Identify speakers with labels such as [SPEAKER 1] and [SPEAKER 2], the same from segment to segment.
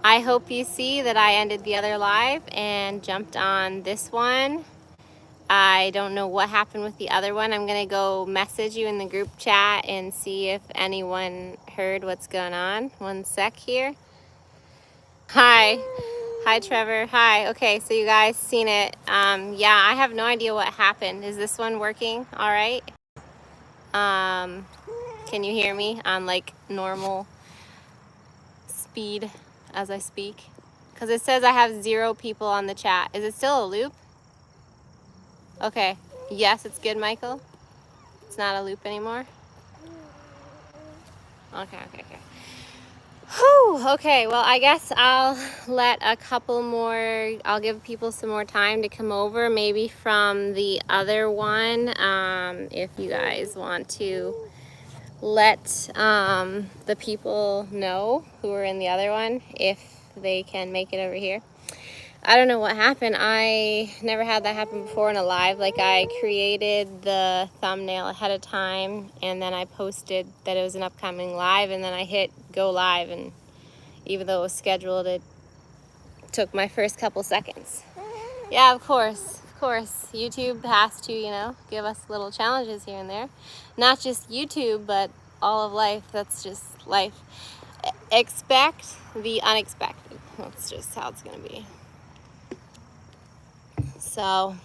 [SPEAKER 1] I hope you see that I ended the other live and jumped on this one. I don't know what happened with the other one. I'm gonna go message you in the group chat and see if anyone heard what's going on. One sec here. Hi. Hi, Trevor. Hi. Okay, so you guys seen it. Yeah, I have no idea what happened. Is this one working all right? Can you hear me on like normal speed as I speak? Because it says I have 0 people on the chat. Is it still a loop? Okay. Yes, it's good, Michael. It's not a loop anymore. Okay. Whew, okay, well, I guess I'll let a couple more, I'll give people some more time to come over, maybe from the other one, if you guys want to let the people know who are in the other one, if they can make it over here. I don't know what happened. I never had that happen before in a live. Like, I created the thumbnail ahead of time and then I posted that it was an upcoming live and then I hit go live, and even though it was scheduled, it took my first couple seconds. Yeah, of course. YouTube has to, you know, give us little challenges here and there. Not just YouTube, but all of life. That's just life. Expect the unexpected. That's just how it's going to be. So,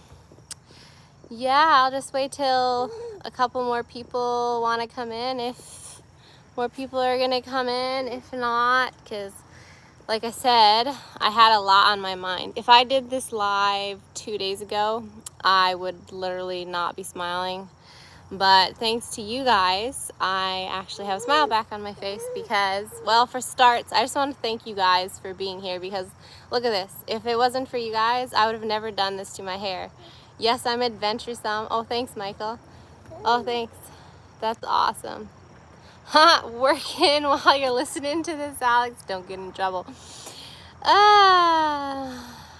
[SPEAKER 1] yeah, I'll just wait till a couple more people want to come in. If more people are going to come in, if not, because like I said, I had a lot on my mind. If I did this live 2 days ago, I would literally not be smiling. But thanks to you guys, I actually have a smile back on my face because, well, for starts, I just want to thank you guys for being here because look at this. If it wasn't for you guys, I would have never done this to my hair. Yes, I'm adventuresome. Oh, thanks, Michael. Oh, thanks. That's awesome. Working while you're listening to this, Alex. Don't get in trouble.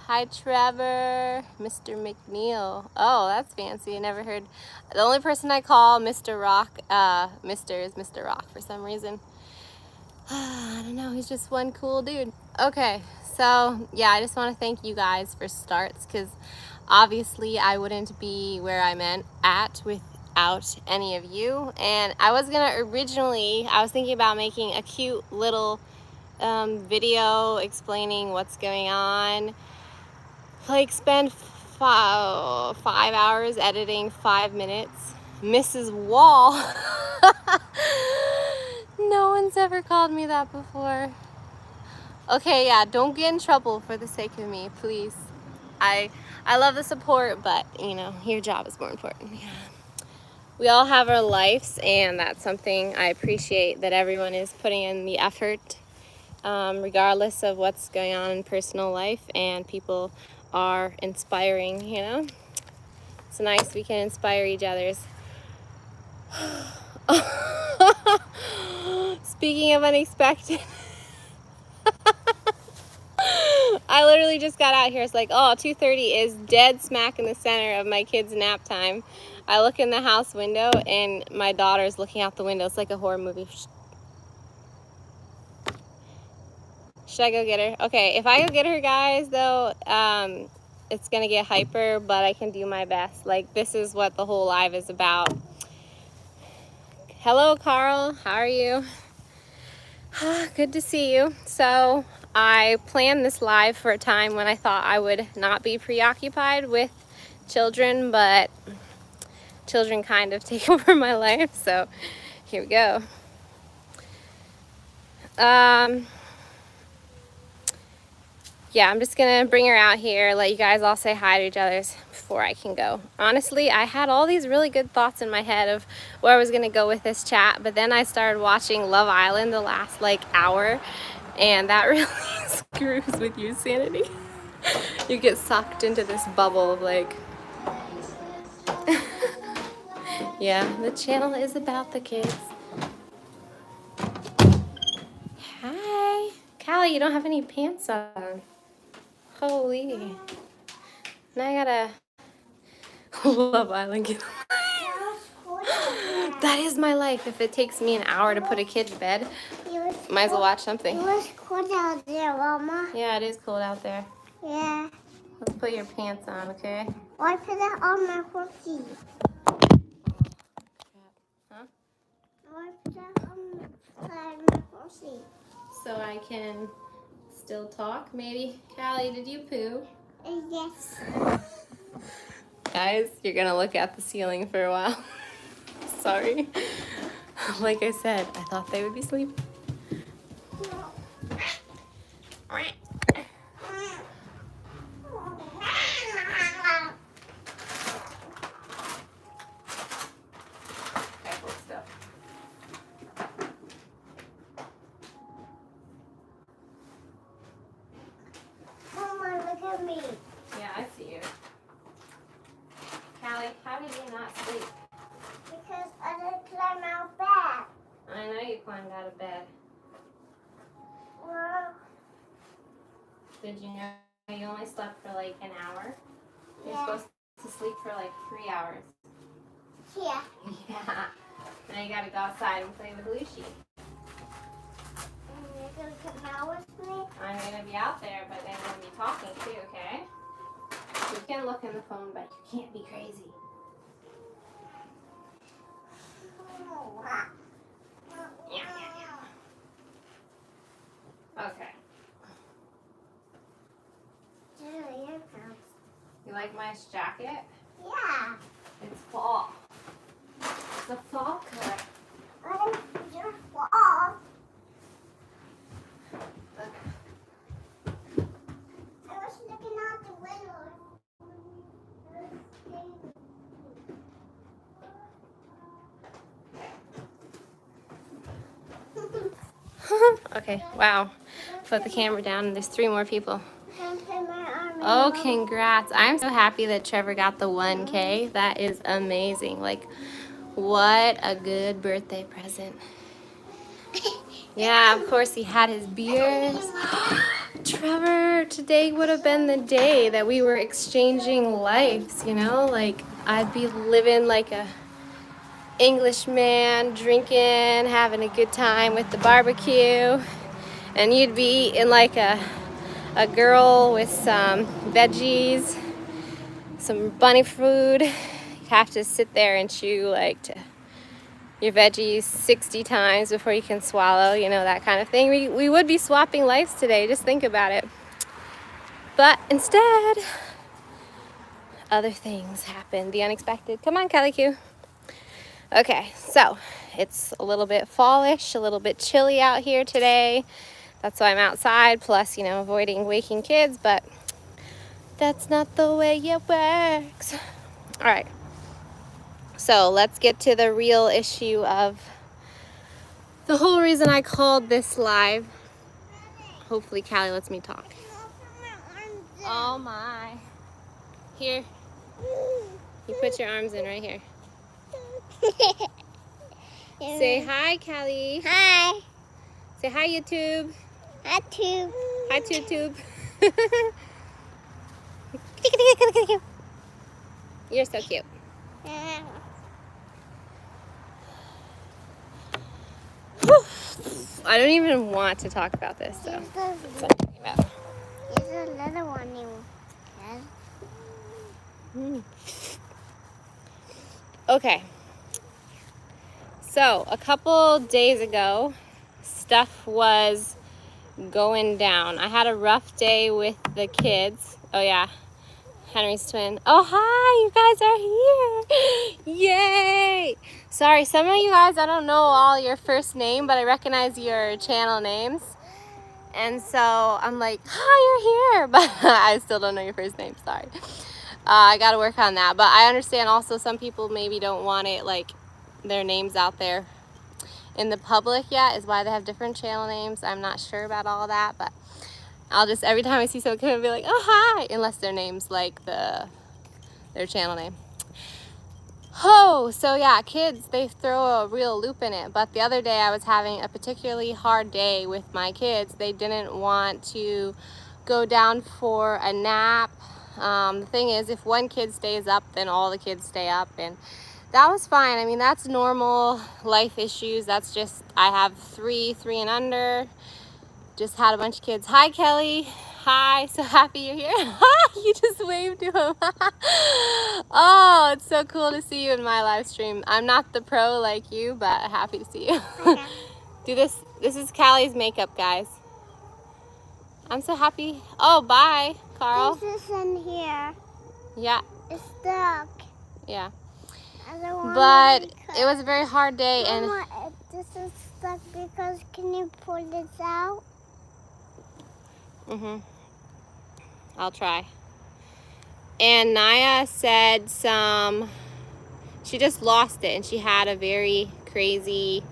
[SPEAKER 1] Hi, Trevor. Mr. McNeil. Oh, that's fancy. I never heard. The only person I call Mr. Rock, Mr. is Mr. Rock for some reason. I don't know. He's just one cool dude. Okay, so yeah, I just want to thank you guys for starts because obviously I wouldn't be where I'm at without any of you. And I was thinking about making a cute little video explaining what's going on. Like spend 5 hours editing 5 minutes. Mrs. Wall. No one's ever called me that before. Okay, yeah, don't get in trouble for the sake of me, please. I love the support, but you know, your job is more important. Yeah. We all have our lives, and that's something I appreciate, that everyone is putting in the effort, regardless of what's going on in personal life, and people are inspiring, you know? It's nice we can inspire each other's. Speaking of unexpected, I literally just got out here. It's like, oh, 2:30 is dead smack in the center of my kids' nap time. I look in the house window and my daughter's looking out the window. It's like a horror movie. Should I go get her? Okay, if I go get her, guys, though, it's gonna get hyper, but I can do my best. Like, this is what the whole live is about. Hello, Carl. How are you? Good to see you. So I planned this live for a time when I thought I would not be preoccupied with children, but children kind of take over my life, so here we go. Yeah, I'm just gonna bring her out here, let you guys all say hi to each other before I can go. Honestly, I had all these really good thoughts in my head of where I was gonna go with this chat, but then I started watching Love Island the last like hour, and that really screws with your sanity. You get sucked into this bubble of like, yeah, the channel is about the kids. Hi. Callie, you don't have any pants on. Holy. Now I gotta Love Island get away. That is my life. If it takes me an hour to put a kid to bed, Might as well watch something.
[SPEAKER 2] It was cold out there, Mama.
[SPEAKER 1] Yeah, it is cold out there.
[SPEAKER 2] Yeah.
[SPEAKER 1] Let's put your pants on, okay?
[SPEAKER 2] Why put it on my horsey?
[SPEAKER 1] Huh?
[SPEAKER 2] Why put it on my horsey?
[SPEAKER 1] So I can still talk, maybe. Callie, did you poo?
[SPEAKER 2] Yes.
[SPEAKER 1] Guys, you're gonna look at the ceiling for a while. Sorry. Like I said, I thought they would be sleeping.
[SPEAKER 2] Mama, look at me.
[SPEAKER 1] Yeah, I see you. Callie, how did you not sleep?
[SPEAKER 2] Because I didn't climb out bed.
[SPEAKER 1] I know you climbed out of bed.
[SPEAKER 2] Well,
[SPEAKER 1] Did you know you only slept for like an hour? You're
[SPEAKER 2] yeah.
[SPEAKER 1] supposed to sleep for like 3 hours.
[SPEAKER 2] Yeah.
[SPEAKER 1] Yeah. Now you gotta go outside and play with Lucy.
[SPEAKER 2] And you're going to come out with me?
[SPEAKER 1] I'm gonna be out there, but then we're gonna be talking too, okay? You can look in the phone, but you can't be crazy. Yeah. Okay. You like my jacket?
[SPEAKER 2] Yeah.
[SPEAKER 1] It's fall. It's a fall color.
[SPEAKER 2] I think you're fall.
[SPEAKER 1] Look.
[SPEAKER 2] I was looking out the window.
[SPEAKER 1] Okay, wow. Put the camera down and there's 3 more people.
[SPEAKER 2] Can I put my arm in
[SPEAKER 1] Oh,
[SPEAKER 2] Mama?
[SPEAKER 1] congrats. I'm so happy that Trevor got the 1K. That is amazing. Like, what a good birthday present. Yeah, of course he had his beers. Trevor, today would have been the day that we were exchanging lives, you know? Like, I'd be living like a Englishman, drinking, having a good time with the barbecue. And you'd be eating like a girl with some veggies, some bunny food. You have to sit there and chew like your veggies 60 times before you can swallow, you know, that kind of thing. We would be swapping lives today, just think about it. But instead, other things happened, the unexpected. Come on, Callie Q. Okay, so it's a little bit fallish, a little bit chilly out here today. That's why I'm outside, plus, you know, avoiding waking kids, but that's not the way it works. All right, so let's get to the real issue of the whole reason I called this live. Hopefully Callie lets me talk. Oh my. Here, you put your arms in right here. Say hi, Callie.
[SPEAKER 2] Hi.
[SPEAKER 1] Say hi, YouTube.
[SPEAKER 2] Hi, too.
[SPEAKER 1] Hi, YouTube. You're so cute. I don't even want to talk about this, so that's what I'm talking about.
[SPEAKER 2] Here's another one you have.
[SPEAKER 1] Okay. So, a couple days ago, stuff was going down. I had a rough day with the kids. Oh yeah, Henry's twin. Oh hi, you guys are here. Yay! Sorry, some of you guys, I don't know all your first name, but I recognize your channel names. And so I'm like, hi, you're here, but I still don't know your first name, sorry. I gotta work on that, but I understand also some people maybe don't want it, like, their names out there in the public yet, is why they have different channel names. I'm not sure about all that, but I'll just, every time I see someone come and be like, oh hi, unless their name's like their channel name. Oh, so yeah, kids, they throw a real loop in it. But the other day I was having a particularly hard day with my kids. They didn't want to go down for a nap. The thing is, if one kid stays up, then all the kids stay up, and that was fine. I mean, that's normal life issues. That's just, I have three and under. Just had a bunch of kids. Hi, Kelly. Hi, so happy you're here. You just waved to him. Oh, it's so cool to see you in my live stream. I'm not the pro like you, but happy to see you.
[SPEAKER 2] Okay.
[SPEAKER 1] Do this. This is Callie's makeup, guys. I'm so happy. Oh, bye, Carl.
[SPEAKER 2] This is in here.
[SPEAKER 1] Yeah,
[SPEAKER 2] It's stuck.
[SPEAKER 1] yeah.
[SPEAKER 2] I don't want
[SPEAKER 1] But
[SPEAKER 2] to
[SPEAKER 1] it was a very hard day, and
[SPEAKER 2] Mama, this is stuck because can you pull this out?
[SPEAKER 1] I'll try. And Naya said she just lost it, and she had a crazy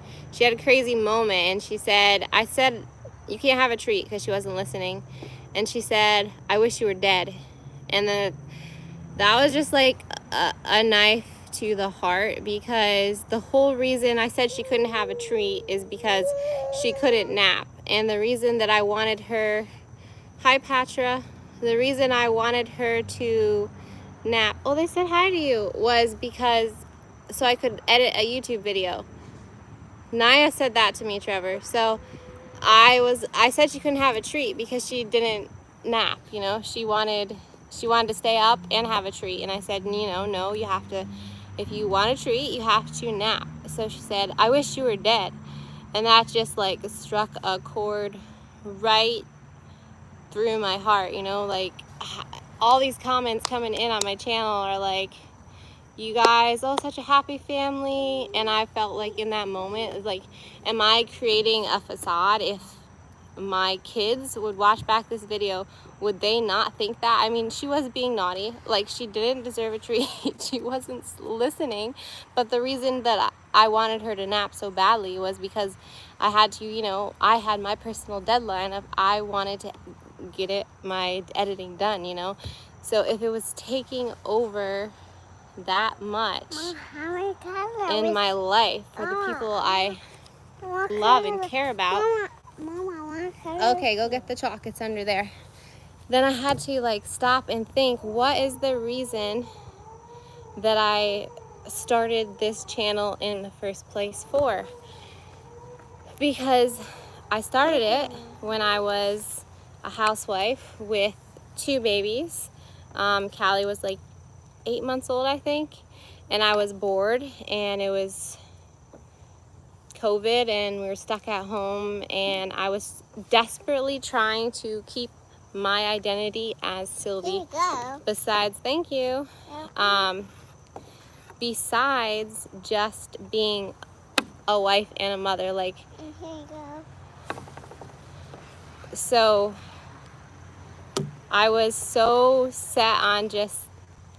[SPEAKER 1] moment, and she said, I said, you can't have a treat, because she wasn't listening. And she said, I wish you were dead. And then that was just like a knife to the heart, because the whole reason I said she couldn't have a treat is because she couldn't nap. And the reason that I wanted her, hi Patra, the reason I wanted her to nap, oh, they said hi to you, was because so I could edit a YouTube video. Naya said that to me, Trevor. So I said she couldn't have a treat because she didn't nap, you know. She wanted to stay up and have a treat, and I said, you know, no, you have to, if you want a treat, you have to nap. So she said, I wish you were dead. And that just like struck a chord right through my heart, you know. Like, all these comments coming in on my channel are like, you guys, oh, such a happy family. And I felt like in that moment, like, am I creating a facade? If my kids would watch back this video, would they not think that? I mean, she was being naughty. Like, she didn't deserve a treat. She wasn't listening. But the reason that I wanted her to nap so badly was because I had to, you know, I had my personal deadline of I wanted to get my editing done, you know. So if it was taking over that much in my life for the people I love and care about.
[SPEAKER 2] Mama,
[SPEAKER 1] Okay, go get the chalk, it's under there. Then I had to like stop and think, what is the reason that I started this channel in the first place for? Because I started it when I was a housewife with 2 babies. Callie was like 8 months old, I think, and I was bored, and it was COVID, and we were stuck at home, and I was desperately trying to keep my identity as Sylvie.
[SPEAKER 2] Here you go.
[SPEAKER 1] Besides, thank you. Besides just being a wife and a mother, like,
[SPEAKER 2] And here you go.
[SPEAKER 1] so I was so set on just,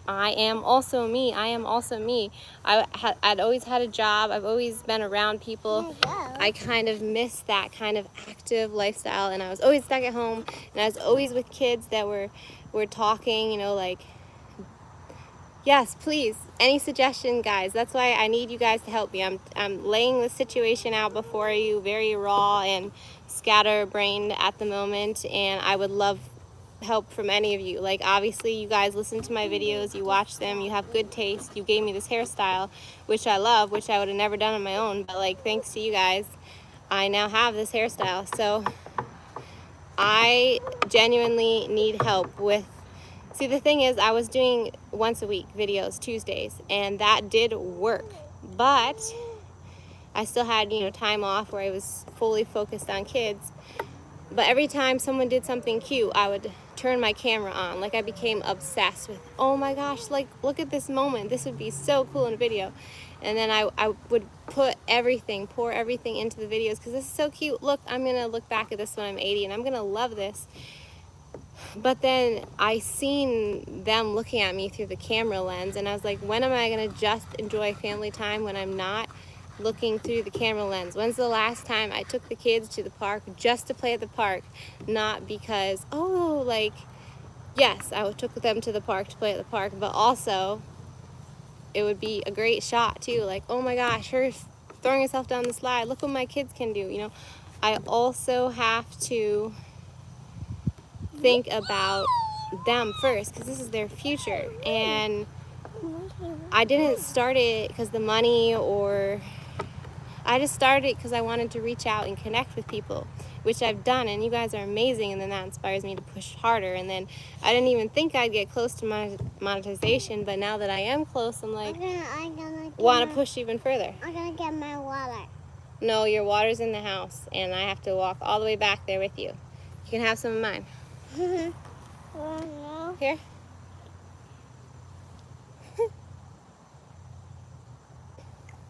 [SPEAKER 1] I am also me. I am also me. I'd always had a job. I've always been around people.
[SPEAKER 2] Here you go.
[SPEAKER 1] I kind of missed that kind of active lifestyle, and I was always stuck at home, and I was always with kids that were talking, you know, like, yes, please, any suggestion, guys. That's why I need you guys to help me. I'm laying the situation out before you, very raw and scatterbrained at the moment, and I would love help from any of you. Like, obviously you guys listen to my videos, you watch them, you have good taste, you gave me this hairstyle, which I love, which I would have never done on my own, but like, thanks to you guys, I now have this hairstyle. So I genuinely need help with, see, the thing is, I was doing once a week videos, Tuesdays, and that did work, but I still had, you know, time off where I was fully focused on kids. But every time someone did something cute, I would turn my camera on. Like, I became obsessed with, oh my gosh, like, look at this moment. This would be so cool in a video. And then I would put everything, pour everything into the videos, because this is so cute. Look, I'm going to look back at this when I'm 80, and I'm going to love this. But then I seen them looking at me through the camera lens, and I was like, when am I going to just enjoy family time when I'm not looking through the camera lens? When's the last time I took the kids to the park just to play at the park? Not because, oh, like, yes, I took them to the park to play at the park, but also it would be a great shot too. Like, oh my gosh, her throwing herself down the slide. Look what my kids can do, you know. I also have to think about them first, because this is their future. And I didn't start it because the money, or I just started it because I wanted to reach out and connect with people, which I've done, and you guys are amazing, and then that inspires me to push harder. And then I didn't even think I'd get close to monetization, but now that I am close, I'm like, want to push even further.
[SPEAKER 2] I'm gonna get my water.
[SPEAKER 1] No, your water's in the house, and I have to walk all the way back there with you. You can have some of mine. Here.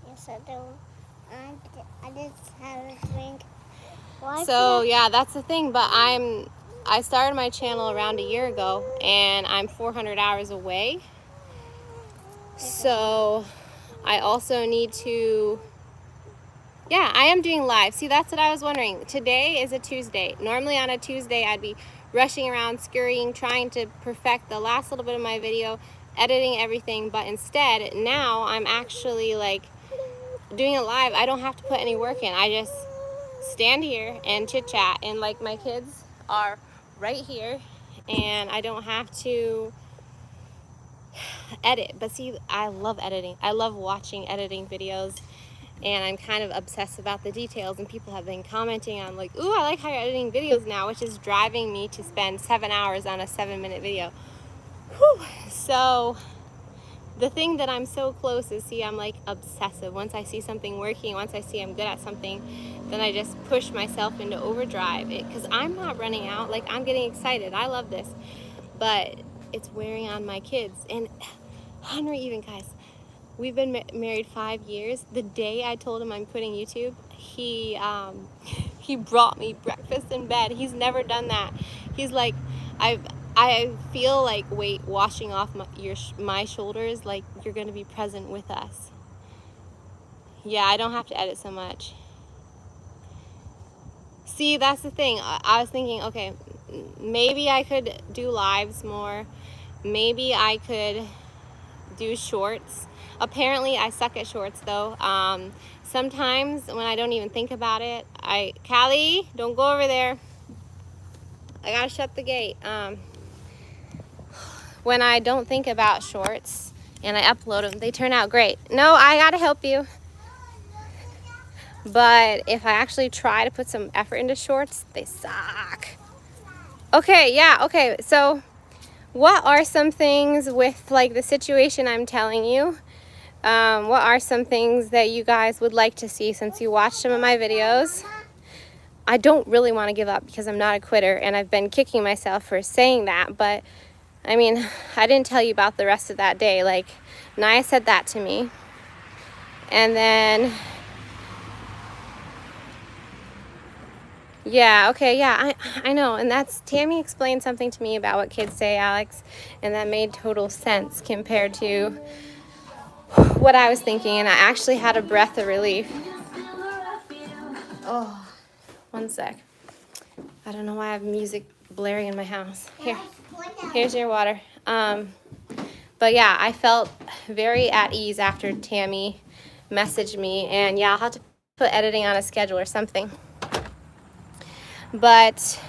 [SPEAKER 2] Yes, I do. I just have a drink.
[SPEAKER 1] So yeah, that's the thing. But I started my channel around a year ago, and I'm 400 hours away. So I also need to. Yeah, I am doing live. See, that's what I was wondering. Today is a Tuesday. Normally on a Tuesday, I'd be rushing around, scurrying, trying to perfect the last little bit of my video, editing everything. But instead, now I'm actually like doing it live. I don't have to put any work in. I just stand here and chit chat, and like my kids are right here, and I don't have to edit. But see, I love editing. I love watching editing videos, and I'm kind of obsessed about the details, and people have been commenting on like, ooh, I like how you're editing videos now, which is driving me to spend 7 hours on a 7-minute video. Whew. So the thing that I'm so close is, see, I'm like obsessive. Once I see something working, once I see I'm good at something, then I just push myself into overdrive, because I'm not running out. Like, I'm getting excited. I love this, but it's wearing on my kids. And Henry, even, guys, we've been married 5 years. The day I told him I'm quitting YouTube, he brought me breakfast in bed. He's never done that. He's like, I feel like weight washing off my shoulders, like you're gonna be present with us. Yeah, I don't have to edit so much. See, that's the thing. I was thinking, okay, maybe I could do lives more. Maybe I could do shorts. Apparently I suck at shorts though. Sometimes when I don't even think about it, Callie, don't go over there. I gotta shut the gate. When I don't think about shorts and I upload them, they turn out great. No, I gotta help you. But if I actually try to put some effort into shorts, they suck. Okay, yeah, okay. So what are some things with like the situation I'm telling you? What are some things that you guys would like to see since you watched some of my videos? I don't really want to give up because I'm not a quitter, and I've been kicking myself for saying that, but I mean, I didn't tell you about the rest of that day. Like, Naya said that to me, and then yeah, okay, yeah, I know, and that's, Tammy explained something to me about what kids say, Alex, and that made total sense compared to what I was thinking, and I actually had a breath of relief. Oh, one sec. I don't know why I have music blaring in my house. Here's your water. But yeah, I felt very at ease after Tammy messaged me, and yeah, I'll have to put editing on a schedule or something. But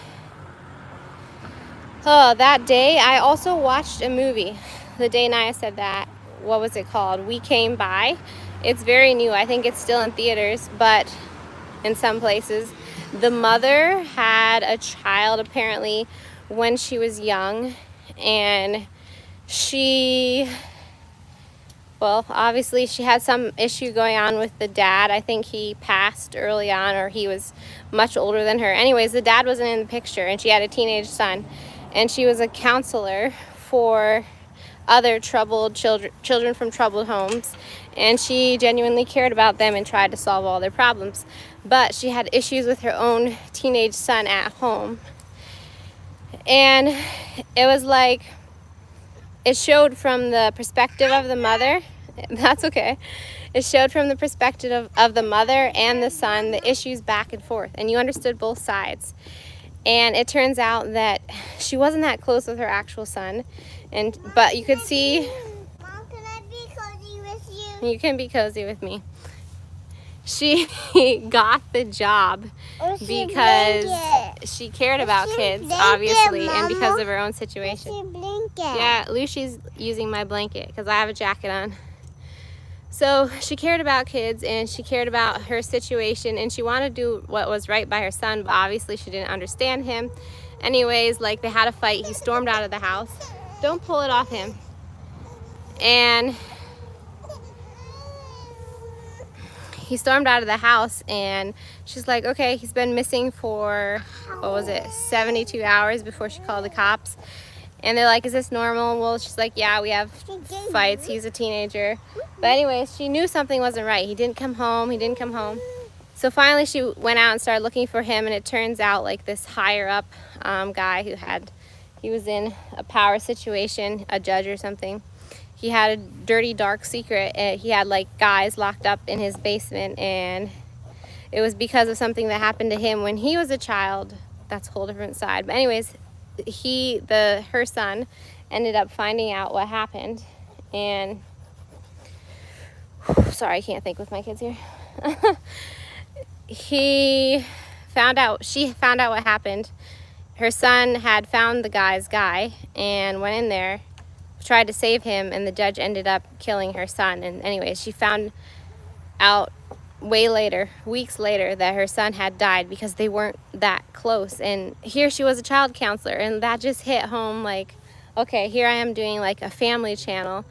[SPEAKER 1] that day, I also watched a movie. The day Naya said that. What was it called? We Came By. It's very new. I think it's still in theaters, but in some places. The mother had a child apparently when she was young, and well, obviously she had some issue going on with the dad. I think he passed early on, or he was much older than her. Anyways, the dad wasn't in the picture, and she had a teenage son, and she was a counselor for other troubled children from troubled homes, and she genuinely cared about them and tried to solve all their problems. But she had issues with her own teenage son at home, and it was like, it showed from the perspective of the mother. That's okay. It showed from the perspective of the mother and the son, the issues back and forth, and you understood both sides. And it turns out that she wasn't that close with her actual son, but you could see.
[SPEAKER 2] Mom, can I be cozy with you?
[SPEAKER 1] You can be cozy with me. she got the job because she cared about kids, obviously, and because of her own situation. Yeah, Lucy's using my blanket because I have a jacket on. So she cared about kids and she cared about her situation and she wanted to do what was right by her son, but obviously she didn't understand him. Anyways, like they had a fight. He stormed out of the house. Don't pull it off him. And he stormed out of the house and she's like, okay, he's been missing for, what was it, 72 hours before she called the cops. And they're like, is this normal? Well, she's like, yeah, we have fights. He's a teenager. But anyways, she knew something wasn't right. He didn't come home. He didn't come home. So finally she went out and started looking for him. And it turns out like this higher up guy he was in a power situation, a judge or something. He had a dirty, dark secret. He had like guys locked up in his basement. And it was because of something that happened to him when he was a child. That's a whole different side. But anyways, her son ended up finding out what happened, and sorry, I can't think with my kids here. She found out what happened. Her son had found the guy's guy and went in there, tried to save him, and the judge ended up killing her son. And anyways, she found out weeks later, that her son had died because they weren't that close. And here she was a child counselor, and that just hit home like, okay, here I am doing like a family channel,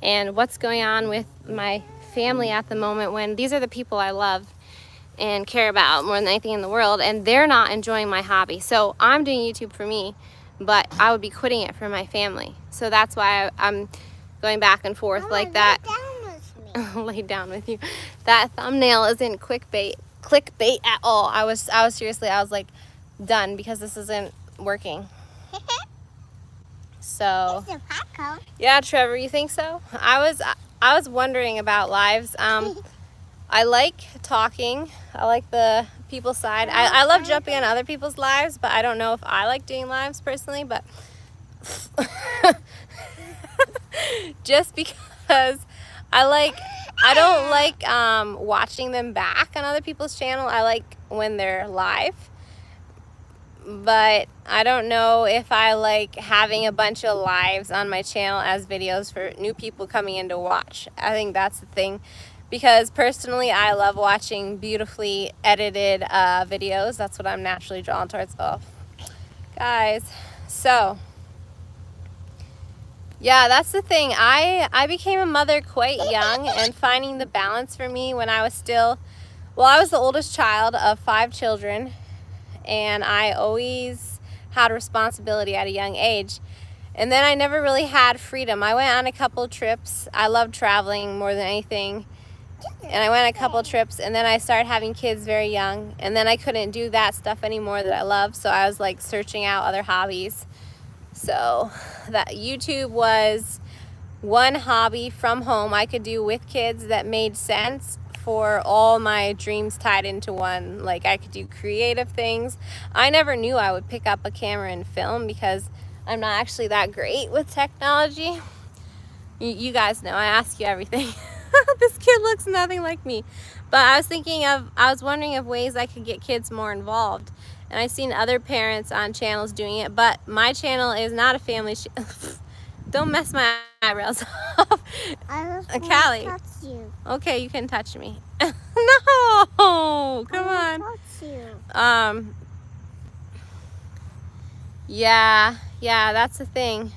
[SPEAKER 1] and what's going on with my family at the moment when these are the people I love and care about more than anything in the world, and they're not enjoying my hobby. So I'm doing YouTube for me, but I would be quitting it for my family. So that's why I'm going back and forth like that. Lay down with you. That thumbnail isn't clickbait at all. I was seriously, I was like done because this isn't working. So yeah, Trevor, you think so? I was wondering about lives. I like talking. I like the people side. I love jumping on other people's lives, but I don't know if I like doing lives personally, but just because I don't like watching them back on other people's channel. I like when they're live, but I don't know if I like having a bunch of lives on my channel as videos for new people coming in to watch. I think that's the thing, because personally I love watching beautifully edited videos. That's what I'm naturally drawn towards. Oh, guys, so yeah, that's the thing. I became a mother quite young, and finding the balance for me when I was still, well, I was the oldest child of 5 children, and I always had responsibility at a young age. And then I never really had freedom. I went on a couple trips. I love traveling more than anything. And I went on a couple trips, and then I started having kids very young, and then I couldn't do that stuff anymore that I love, so I was like searching out other hobbies. So that YouTube was one hobby from home I could do with kids that made sense for all my dreams tied into one. Like I could do creative things. I never knew I would pick up a camera and film because I'm not actually that great with technology. You guys know I ask you everything. This kid looks nothing like me. But I was wondering of ways I could get kids more involved. And I've seen other parents on channels doing it, but my channel is not a family Don't mess my eyebrows off. Callie.
[SPEAKER 2] Touch you.
[SPEAKER 1] Okay, you can touch me. No, come on.
[SPEAKER 2] Touch you.
[SPEAKER 1] Yeah, that's the thing.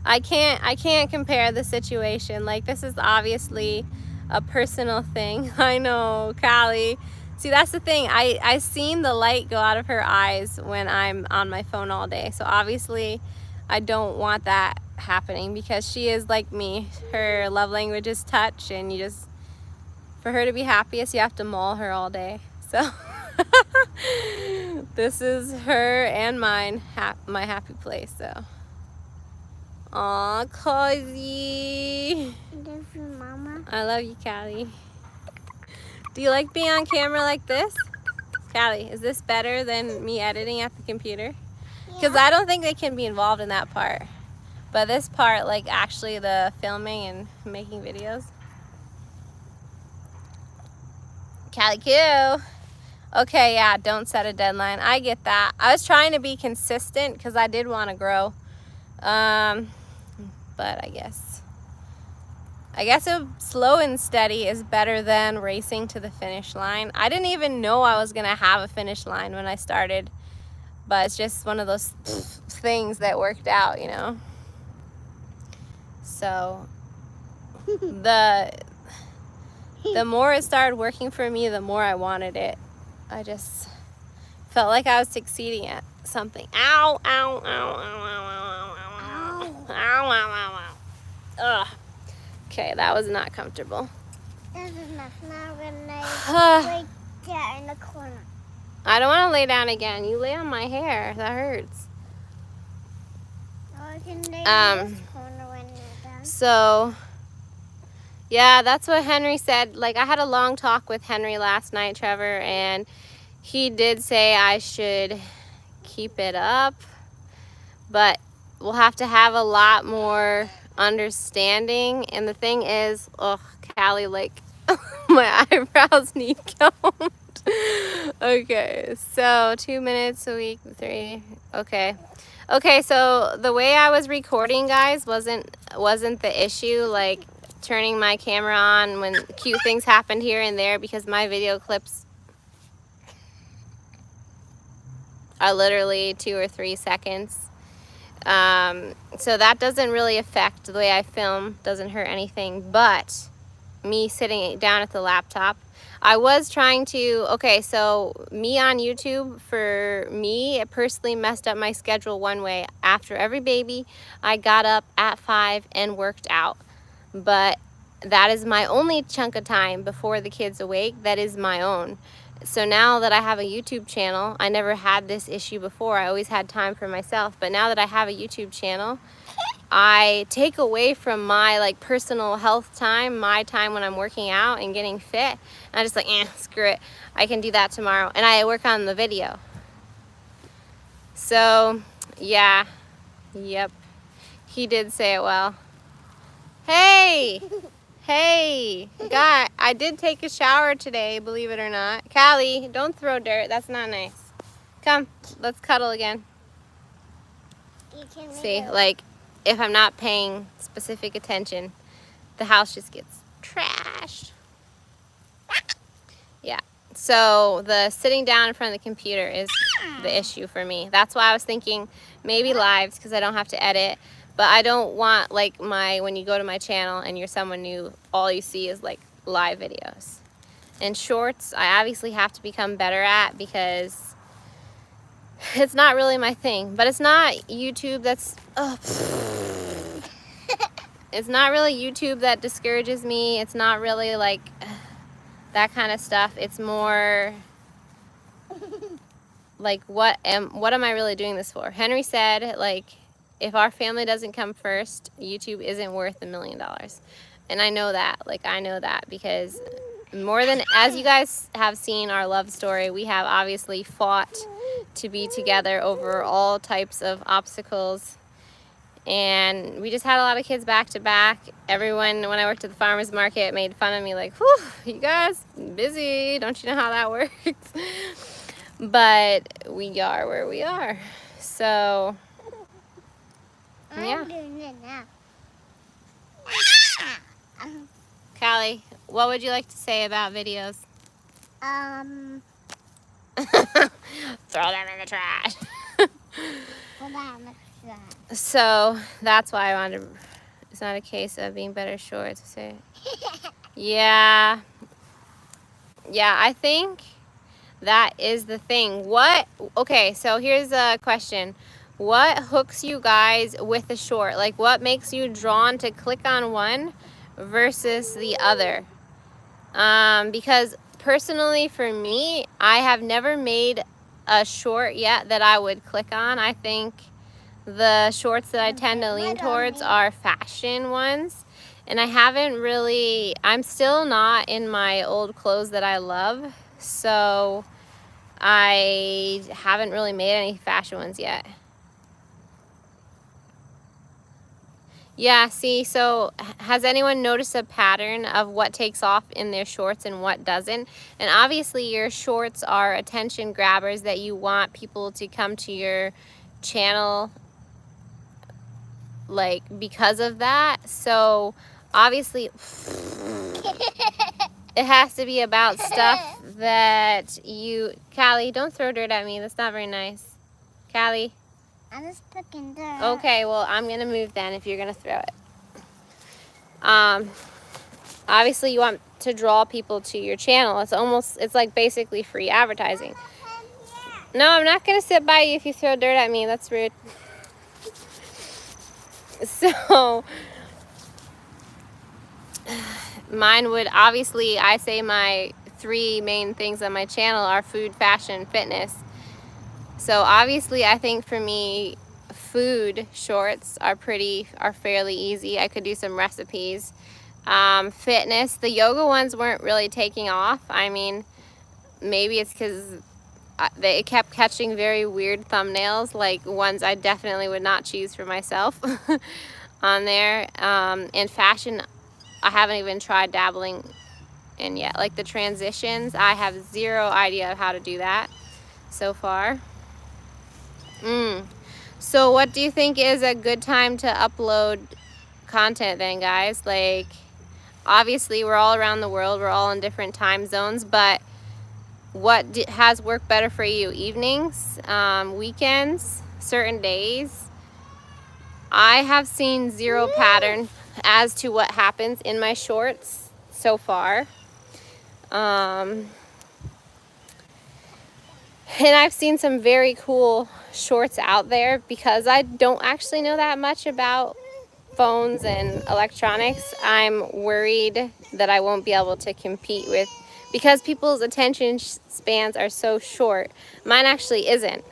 [SPEAKER 1] I can't compare the situation. Like, this is obviously a personal thing. I know, Callie. See, that's the thing. I seen the light go out of her eyes when I'm on my phone all day. So obviously I don't want that happening, because she is like me. Her love language is touch, and for her to be happiest, you have to maul her all day. So this is her and mine, my happy place. So aw, cozy.
[SPEAKER 2] I love you, Mama.
[SPEAKER 1] I love you, Callie. Do you like being on camera like this? Callie, is this better than me editing at the computer? Because
[SPEAKER 2] Yeah.
[SPEAKER 1] I don't think they can be involved in that part. But this part, like actually the filming and making videos. Callie Q. Okay, yeah, don't set a deadline. I get that. I was trying to be consistent because I did want to grow. But I guess slow and steady is better than racing to the finish line. I didn't even know I was going to have a finish line when I started. But it's just one of those things that worked out, you know? So the more it started working for me, the more I wanted it. I just felt like I was succeeding at something. Ow, ow, ow, ow, ow, ow, ow, ow, ow, ow, ow. Ugh. Okay, that was not comfortable.
[SPEAKER 2] That's enough. Now I'm gonna lay down in the corner.
[SPEAKER 1] I don't want to lay down again. You lay on my hair. That hurts.
[SPEAKER 2] I can lay in this corner when you're done.
[SPEAKER 1] So, yeah, that's what Henry said. Like, I had a long talk with Henry last night, Trevor, and he did say I should keep it up, but we'll have to have a lot more understanding. And the thing is, oh, Callie, like, my eyebrows need combed. Okay, so 2 minutes a week, 3. Okay, so the way I was recording, guys, wasn't the issue, like turning my camera on when cute things happened here and there, because my video clips are literally 2 or 3 seconds. So that doesn't really affect the way I film, doesn't hurt anything, but me sitting down at the laptop, I was trying to, okay, so me on YouTube, for me, it personally messed up my schedule one way. After every baby, I got up at 5 and worked out. But that is my only chunk of time before the kids awake. That is my own. So now that I have a YouTube channel, I never had this issue before. I always had time for myself. But now that I have a YouTube channel, I take away from my like personal health time, my time when I'm working out and getting fit. And I'm just like, screw it. I can do that tomorrow. And I work on the video. So, yeah. Yep. He did say it well. Hey! Hey! God, I did take a shower today, believe it or not. Callie, don't throw dirt. That's not nice. Come, let's cuddle again. See, like, if I'm not paying specific attention, the house just gets trashed. Yeah. So the sitting down in front of the computer is the issue for me. That's why I was thinking maybe lives, because I don't have to edit. But I don't want, like, when you go to my channel and you're someone new, all you see is like live videos. And shorts, I obviously have to become better at, because it's not really my thing. But it's not YouTube that's, it's not really YouTube that discourages me. It's not really like that kind of stuff. It's more like, what am I really doing this for? Henry said, like, if our family doesn't come first, YouTube isn't worth $1 million. And I know that. Like, I know that because more than, as you guys have seen our love story, we have obviously fought to be together over all types of obstacles. And we just had a lot of kids back to back. Everyone, when I worked at the farmer's market, made fun of me like, whew, you guys busy. Don't you know how that works? But we are where we are. So, yeah.
[SPEAKER 2] I'm doing it now.
[SPEAKER 1] Callie, what would you like to say about videos? Throw them in the trash. So that's why I wanted to, it's not a case of being better shorts. Say, yeah, I think that is the thing. Okay, so here's a question. What hooks you guys with a short? Like, what makes you drawn to click on one versus the other? Because personally for me, I have never made a short yet that I would click on. I think the shorts that I tend to lean towards are fashion ones. And I haven't really, I'm still not in my old clothes that I love. So I haven't really made any fashion ones yet. Yeah, see, so has anyone noticed a pattern of what takes off in their shorts and what doesn't? And obviously your shorts are attention grabbers that you want people to come to your channel like because of that. So obviously it has to be about stuff that you... Callie, don't throw dirt at me. That's not very nice. Callie.
[SPEAKER 2] I'm just picking dirt.
[SPEAKER 1] Okay, well, I'm going to move then if you're going to throw it. Obviously you want to draw people to your channel. It's like basically free advertising. No, I'm not going to sit by you if you throw dirt at me. That's rude. So mine would, obviously, I say my 3 main things on my channel are food, fashion, fitness. So obviously I think for me, food shorts are fairly easy. I could do some recipes. Fitness, the yoga ones weren't really taking off. I mean, maybe it's because they kept catching very weird thumbnails, like ones I definitely would not choose for myself on there. And fashion, I haven't even tried dabbling in yet. Like the transitions, I have zero idea of how to do that so far. So what do you think is a good time to upload content then, guys? Like, obviously we're all around the world, we're all in different time zones, but what has worked better for you? Evenings, weekends, certain days? I have seen zero pattern as to what happens in my shorts so far. And I've seen some very cool shorts out there because I don't actually know that much about phones and electronics. I'm worried that I won't be able to compete with, because people's attention spans are so short. Mine actually isn't.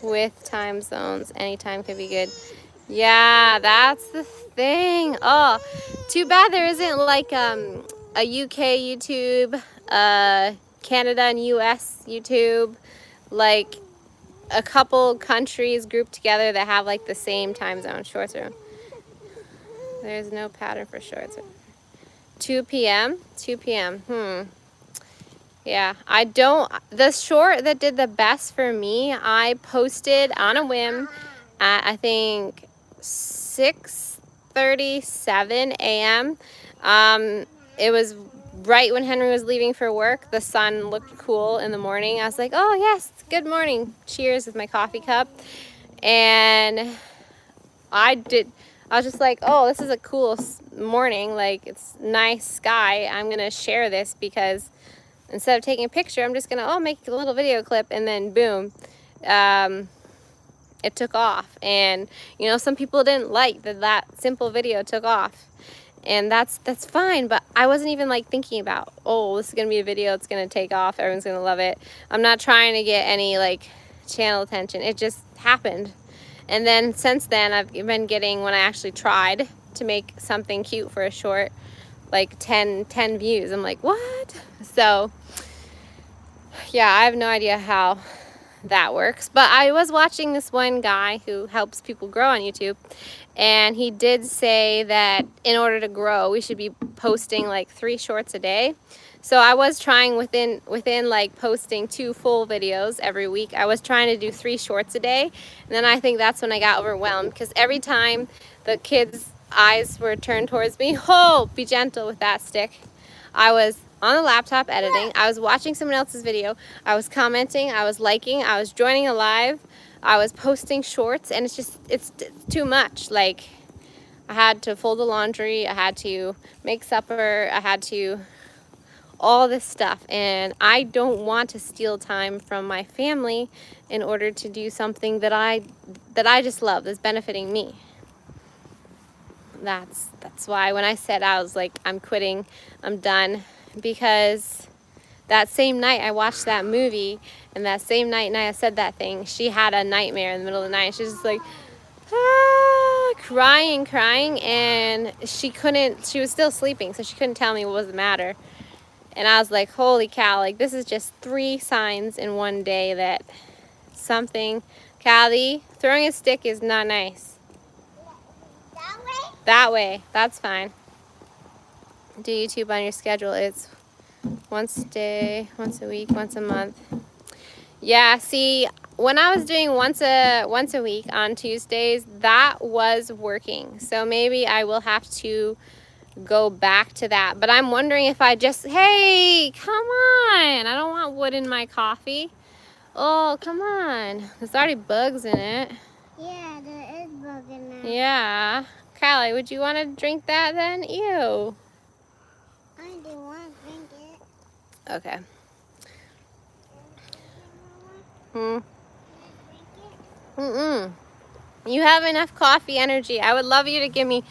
[SPEAKER 1] With time zones, anytime could be good. Yeah, that's the thing. Oh, too bad there isn't like a UK YouTube, Canada and US YouTube, like a couple countries grouped together that have like the same time zone. Shorts are... There's no pattern for shorts. 2 p.m. 2 p.m. Yeah, I don't... The short that did the best for me, I posted on a whim at, I think, 6:37 a.m. It was right when Henry was leaving for work. The sun looked cool in the morning. I was like, oh yes, good morning. Cheers with my coffee cup. And I was just like, oh, this is a cool morning. Like, it's nice sky. I'm going to share this because instead of taking a picture, I'm just going to, make a little video clip, and then boom. It took off. And, some people didn't like that simple video took off. And that's fine, but I wasn't even like thinking about, oh, this is going to be a video, it's going to take off, everyone's going to love it. I'm not trying to get any like channel attention. It just happened. And then since then, I've been getting, when I actually tried to make something cute for a short, like 10 views. I'm like, what? So yeah, I have no idea how that works. But I was watching this one guy who helps people grow on YouTube, and he did say that in order to grow, we should be posting like 3 shorts a day. So I was trying within like posting 2 full videos every week. I was trying to do 3 shorts a day. And then I think that's when I got overwhelmed, because every time the kids' eyes were turned towards me, oh, be gentle with that stick. I was on the laptop editing. I was watching someone else's video. I was commenting, I was liking, I was joining a live, I was posting shorts, and it's too much. Like, I had to fold the laundry, I had to make supper, I had to all this stuff, and I don't want to steal time from my family in order to do something that I just love, that's benefiting me. That's why when I said, I was like, I'm quitting, I'm done, because that same night I watched that movie, and that same night Naya said that thing, she had a nightmare in the middle of the night. She was just like, crying, and she was still sleeping, so she couldn't tell me what was the matter. And I was like, holy cow, like, this is just 3 signs in one day that something... Callie, throwing a stick is not nice. That way, that's fine. Do YouTube on your schedule. It's once a day, once a week, once a month. Yeah, see, when I was doing once a week on Tuesdays, that was working. So maybe I will have to go back to that. But I'm wondering if I just, hey, come on. I don't want wood in my coffee. Oh, come on. There's already bugs in it.
[SPEAKER 2] Yeah, there is bug in there.
[SPEAKER 1] Yeah. Callie, would you want to drink that then? Ew.
[SPEAKER 2] I do want to drink it.
[SPEAKER 1] Okay.
[SPEAKER 2] Can
[SPEAKER 1] Hmm.
[SPEAKER 2] I drink it?
[SPEAKER 1] You have enough coffee energy. I would love you to give me,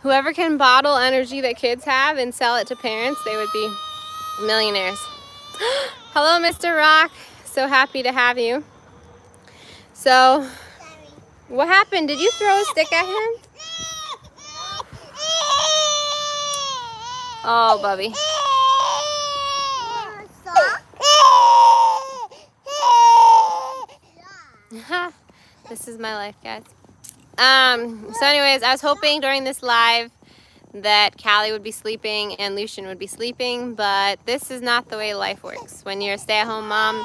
[SPEAKER 1] whoever can bottle energy that kids have and sell it to parents, they would be millionaires. Hello, Mr. Rock. So happy to have you. So,
[SPEAKER 2] Sorry.
[SPEAKER 1] what happened? Did you throw a stick at him? Oh, Bubby. This is my life, guys. So anyways, I was hoping during this live that Callie would be sleeping and Lucian would be sleeping, but this is not the way life works. When you're a stay-at-home mom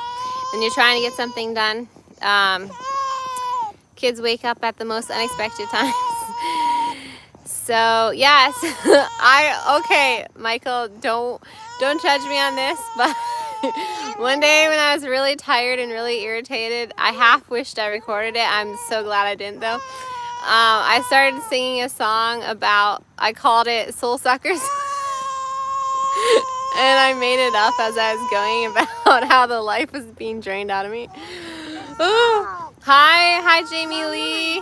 [SPEAKER 1] and you're trying to get something done, kids wake up at the most unexpected times. So yes, okay, Michael, don't judge me on this, but one day when I was really tired and really irritated, I half wished I recorded it. I'm so glad I didn't though. I started singing a song about, I called it Soul Suckers. And I made it up as I was going about how the life was being drained out of me. Ooh. Hi Jamie Lee.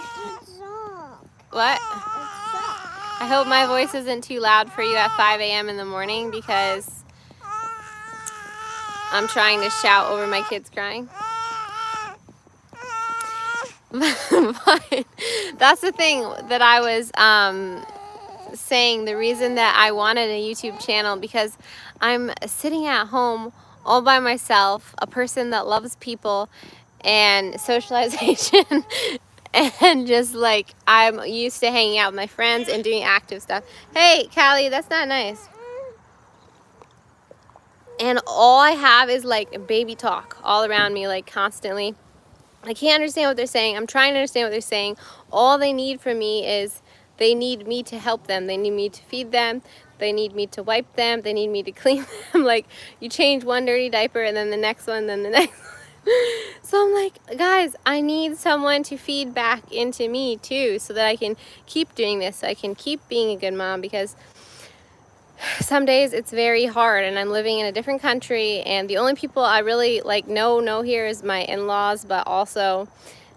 [SPEAKER 1] What? I hope my voice isn't too loud for you at 5 a.m. in the morning because I'm trying to shout over my kids crying. But that's the thing that I was saying, the reason that I wanted a YouTube channel, because I'm sitting at home all by myself, a person that loves people and socialization and just like I'm used to hanging out with my friends and doing active stuff. Hey, Callie, that's not nice. And all I have is like baby talk all around me, like constantly. I can't understand what they're saying. I'm trying to understand what they're saying. All they need from me is they need me to help them. They need me to feed them. They need me to wipe them. They need me to clean them. Like, you change one dirty diaper and then the next one, then the next one. So I'm like, guys, I need someone to feed back into me too so that I can keep doing this. So I can keep being a good mom, because some days it's very hard and I'm living in a different country and the only people I really like know here is my in-laws, but also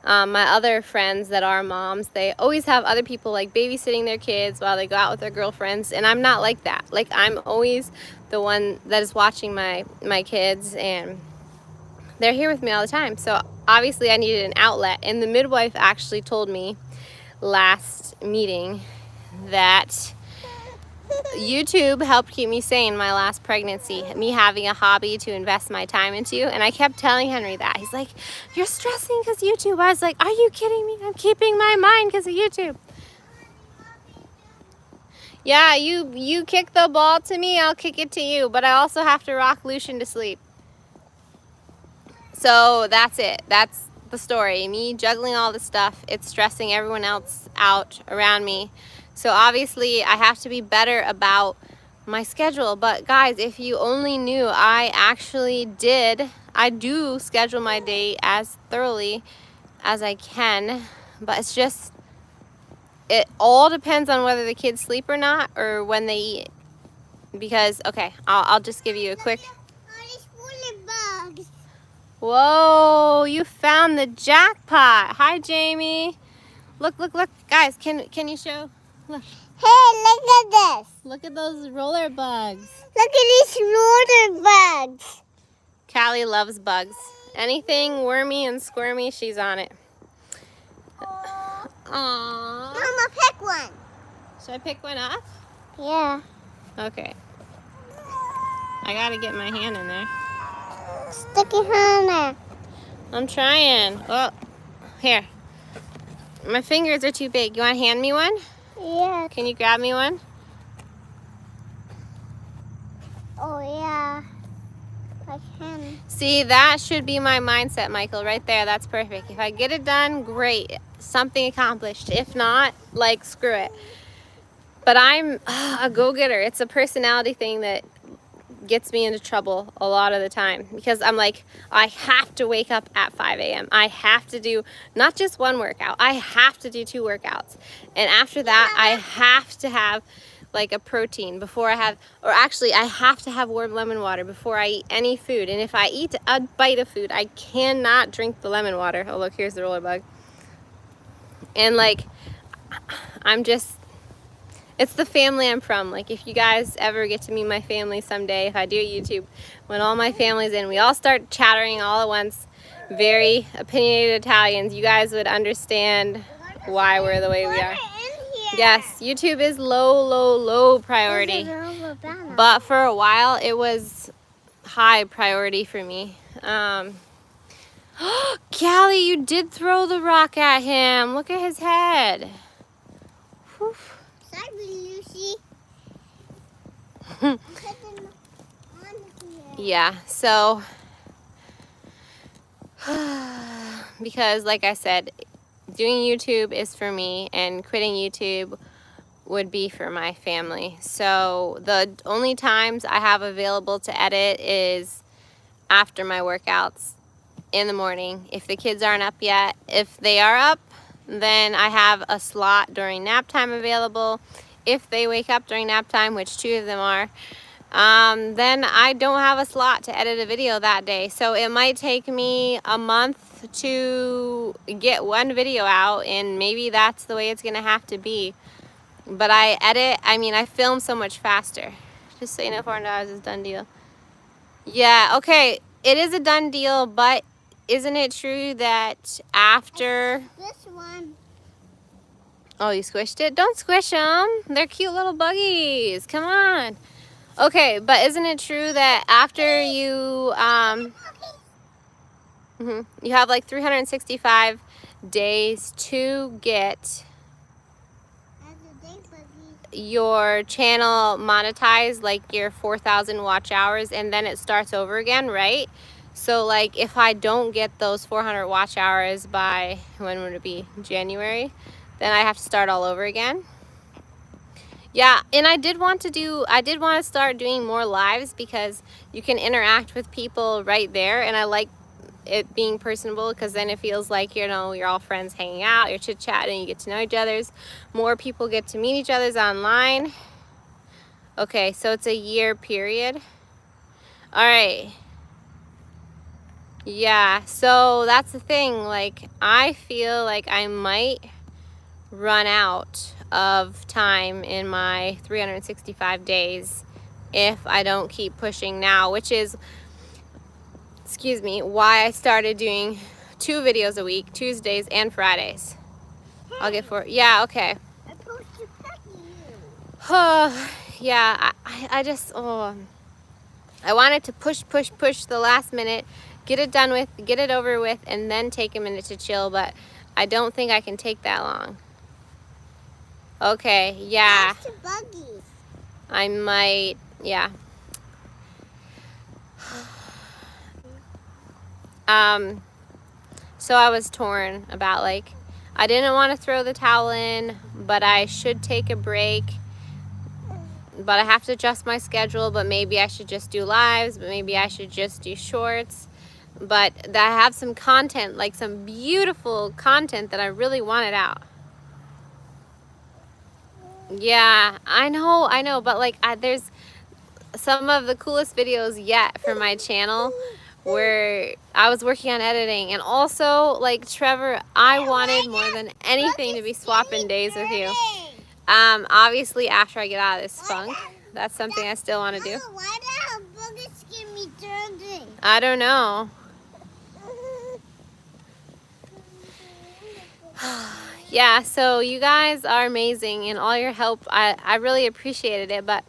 [SPEAKER 1] my other friends that are moms. They always have other people like babysitting their kids while they go out with their girlfriends, and I'm not like that. Like, I'm always the one that is watching my kids, and they're here with me all the time. So obviously I needed an outlet, and the midwife actually told me last meeting that YouTube helped keep me sane my last pregnancy, me having a hobby to invest my time into. And I kept telling Henry that. He's like, you're stressing because YouTube. I was like, are you kidding me? I'm keeping my mind because of YouTube. Yeah, you kick the ball to me, I'll kick it to you. But I also have to rock Lucian to sleep. So that's it. That's the story. Me juggling all this stuff. It's stressing everyone else out around me. So obviously I have to be better about my schedule. But guys, if you only knew, I do schedule my day as thoroughly as I can. But it's just, it all depends on whether the kids sleep or not, or when they eat. Because, okay, I'll just give you a quick... Whoa, you found the jackpot. Hi, Jamie. Look. Guys, can you show? Look.
[SPEAKER 2] Hey, look at this.
[SPEAKER 1] Look at those roller bugs.
[SPEAKER 2] Look at these roller bugs.
[SPEAKER 1] Callie loves bugs. Anything wormy and squirmy, she's on it. Aww.
[SPEAKER 2] Mama, pick one.
[SPEAKER 1] Should I pick one up?
[SPEAKER 2] Yeah.
[SPEAKER 1] Okay. I gotta get my hand in there.
[SPEAKER 2] Stick your hand in there.
[SPEAKER 1] I'm trying. Well, here. My fingers are too big. You want to hand me one?
[SPEAKER 2] Yes.
[SPEAKER 1] Can you grab me one?
[SPEAKER 2] Oh yeah. I can.
[SPEAKER 1] See, that should be my mindset, Michael, right there. That's perfect. If I get it done, great. Something accomplished. If not, like, screw it. But I'm a go-getter. It's a personality thing that gets me into trouble a lot of the time because I'm like, I have to wake up at 5 a.m. I have to do not just one workout. I have to do 2 workouts. And after that, I have to have like a protein before I have, or actually I have to have warm lemon water before I eat any food. And if I eat a bite of food, I cannot drink the lemon water. Oh, look, here's the Rollerbug. And like, I'm just, it's the family I'm from. Like, if you guys ever get to meet my family someday, if I do YouTube, when all my family's in, we all start chattering all at once, very opinionated Italians, you guys would understand why we're the way we are. Yes, YouTube is low priority. But for a while, it was high priority for me. Callie, you did throw the rock at him. Look at his head. Whew.
[SPEAKER 2] Sorry, Lucy.
[SPEAKER 1] Yeah, so because like I said, doing YouTube is for me and quitting YouTube would be for my family. So the only times I have available to edit is after my workouts in the morning. If the kids aren't up yet, if they are up, then I have a slot during nap time available. If they wake up during nap time, which 2 of them are, then I don't have a slot to edit a video that day. So it might take me a month to get one video out, and maybe that's the way it's gonna have to be. But I film so much faster. Just so you know, $400 is a done deal. Yeah, okay, it is a done deal, but isn't it true that after...
[SPEAKER 2] This one.
[SPEAKER 1] Oh, you squished it? Don't squish them. They're cute little buggies. Come on. Okay, but isn't it true that after you you have like 365 days to get your channel monetized, like your 4,000 watch hours, and then it starts over again, right? So like if I don't get those 400 watch hours by, when would it be, January, then I have to start all over again. Yeah, and I did want to start doing more lives because you can interact with people right there, and I like it being personable because then it feels like, you know, you're all friends hanging out, you're chit-chatting, you get to know each other's. More people get to meet each other's online. Okay, so it's a year period. All right. Yeah, so that's the thing. Like, I feel like I might run out of time in my 365 days if I don't keep pushing now, which is, excuse me, why I started doing 2 videos a week, Tuesdays and Fridays.
[SPEAKER 2] Hey,
[SPEAKER 1] I'll get 4. Yeah, okay.
[SPEAKER 2] I supposed to pet you.
[SPEAKER 1] Yeah, I just, I wanted to push the last minute, get it done with, get it over with, and then take a minute to chill, but I don't think I can take that long. Okay, yeah.
[SPEAKER 2] That's the buggies.
[SPEAKER 1] I might, yeah. So I was torn about, like, I didn't want to throw the towel in, but I should take a break. But I have to adjust my schedule, but maybe I should just do lives, but maybe I should just do shorts. But I have some content, like some beautiful content that I really wanted out. Yeah, I know, but like there's some of the coolest videos yet for my channel where I was working on editing, and also like Trevor, I wanted more than anything to be swapping days with you. Obviously after I get out of this funk, that's something I still want to do.
[SPEAKER 2] Why the buggies give me dirty?
[SPEAKER 1] I don't know. Yeah, so you guys are amazing, and all your help, I really appreciated it, but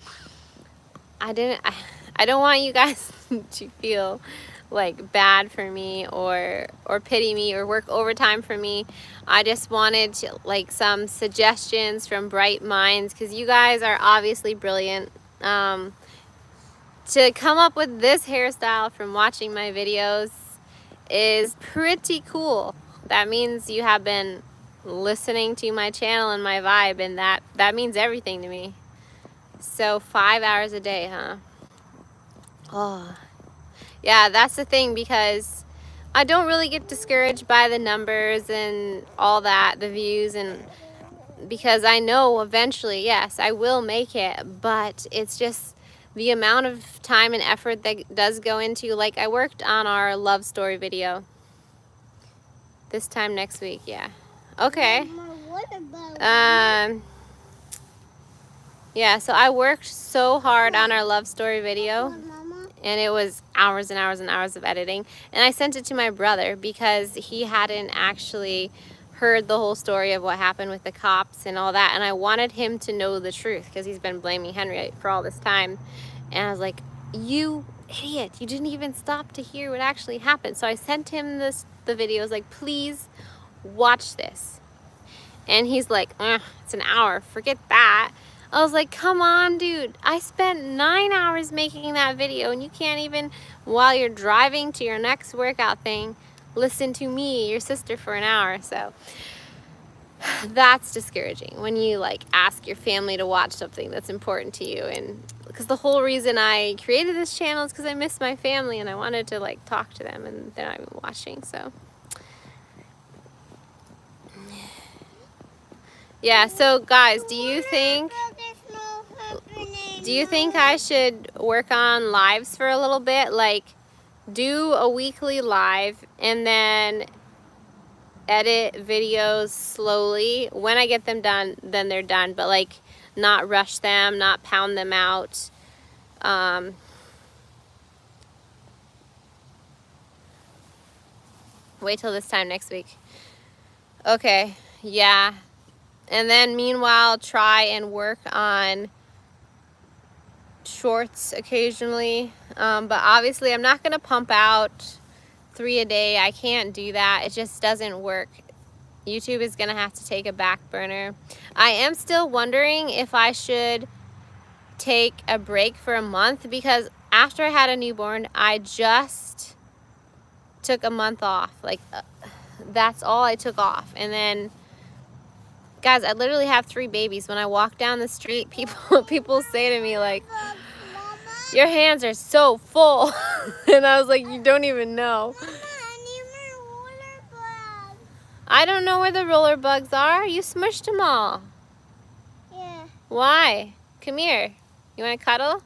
[SPEAKER 1] I don't want you guys to feel like bad for me or pity me or work overtime for me. I just wanted to, like, some suggestions from bright minds, because you guys are obviously brilliant. To come up with this hairstyle from watching my videos is pretty cool. That means you have been listening to my channel and my vibe, and that means everything to me. So 5 hours a day, huh? Oh, yeah, that's the thing, because I don't really get discouraged by the numbers and all that, the views, and because I know eventually, yes, I will make it, but it's just the amount of time and effort that does go into, like, I worked on our love story video this time next week, yeah. Okay. Yeah, so I worked so hard on our love story video, and it was hours and hours and hours of editing, and I sent it to my brother because he hadn't actually heard the whole story of what happened with the cops and all that, and I wanted him to know the truth because he's been blaming Henry for all this time. And I was like, you idiot, you didn't even stop to hear what actually happened. So I sent him the video. I was like, please watch this. And he's like, it's an hour, forget that. I was like, come on, dude. I spent 9 hours making that video, and you can't even, while you're driving to your next workout thing, listen to me, your sister, for an hour. So that's discouraging when you, like, ask your family to watch something that's important to you. And because the whole reason I created this channel is because I miss my family, and I wanted to, like, talk to them, and they're not even watching. So yeah, so guys, do you think I should work on lives for a little bit? Like, do a weekly live and then edit videos slowly. When I get them done, then they're done, but, like, not rush them, not pound them out. Wait till this time next week. Okay, yeah. And then meanwhile, try and work on shorts occasionally. But obviously I'm not gonna pump out 3 a day. I can't do that. It just doesn't work. YouTube is gonna have to take a back burner. I am still wondering if I should take a break for a month, because after I had a newborn, I just took a month off. Like, that's all I took off. And then, guys, I literally have 3 babies. When I walk down the street, people say to me, like, your hands are so full. And I was like, you don't even know. I don't know where the roller bugs are. You smushed them all.
[SPEAKER 2] Yeah.
[SPEAKER 1] Why? Come here. You want to cuddle?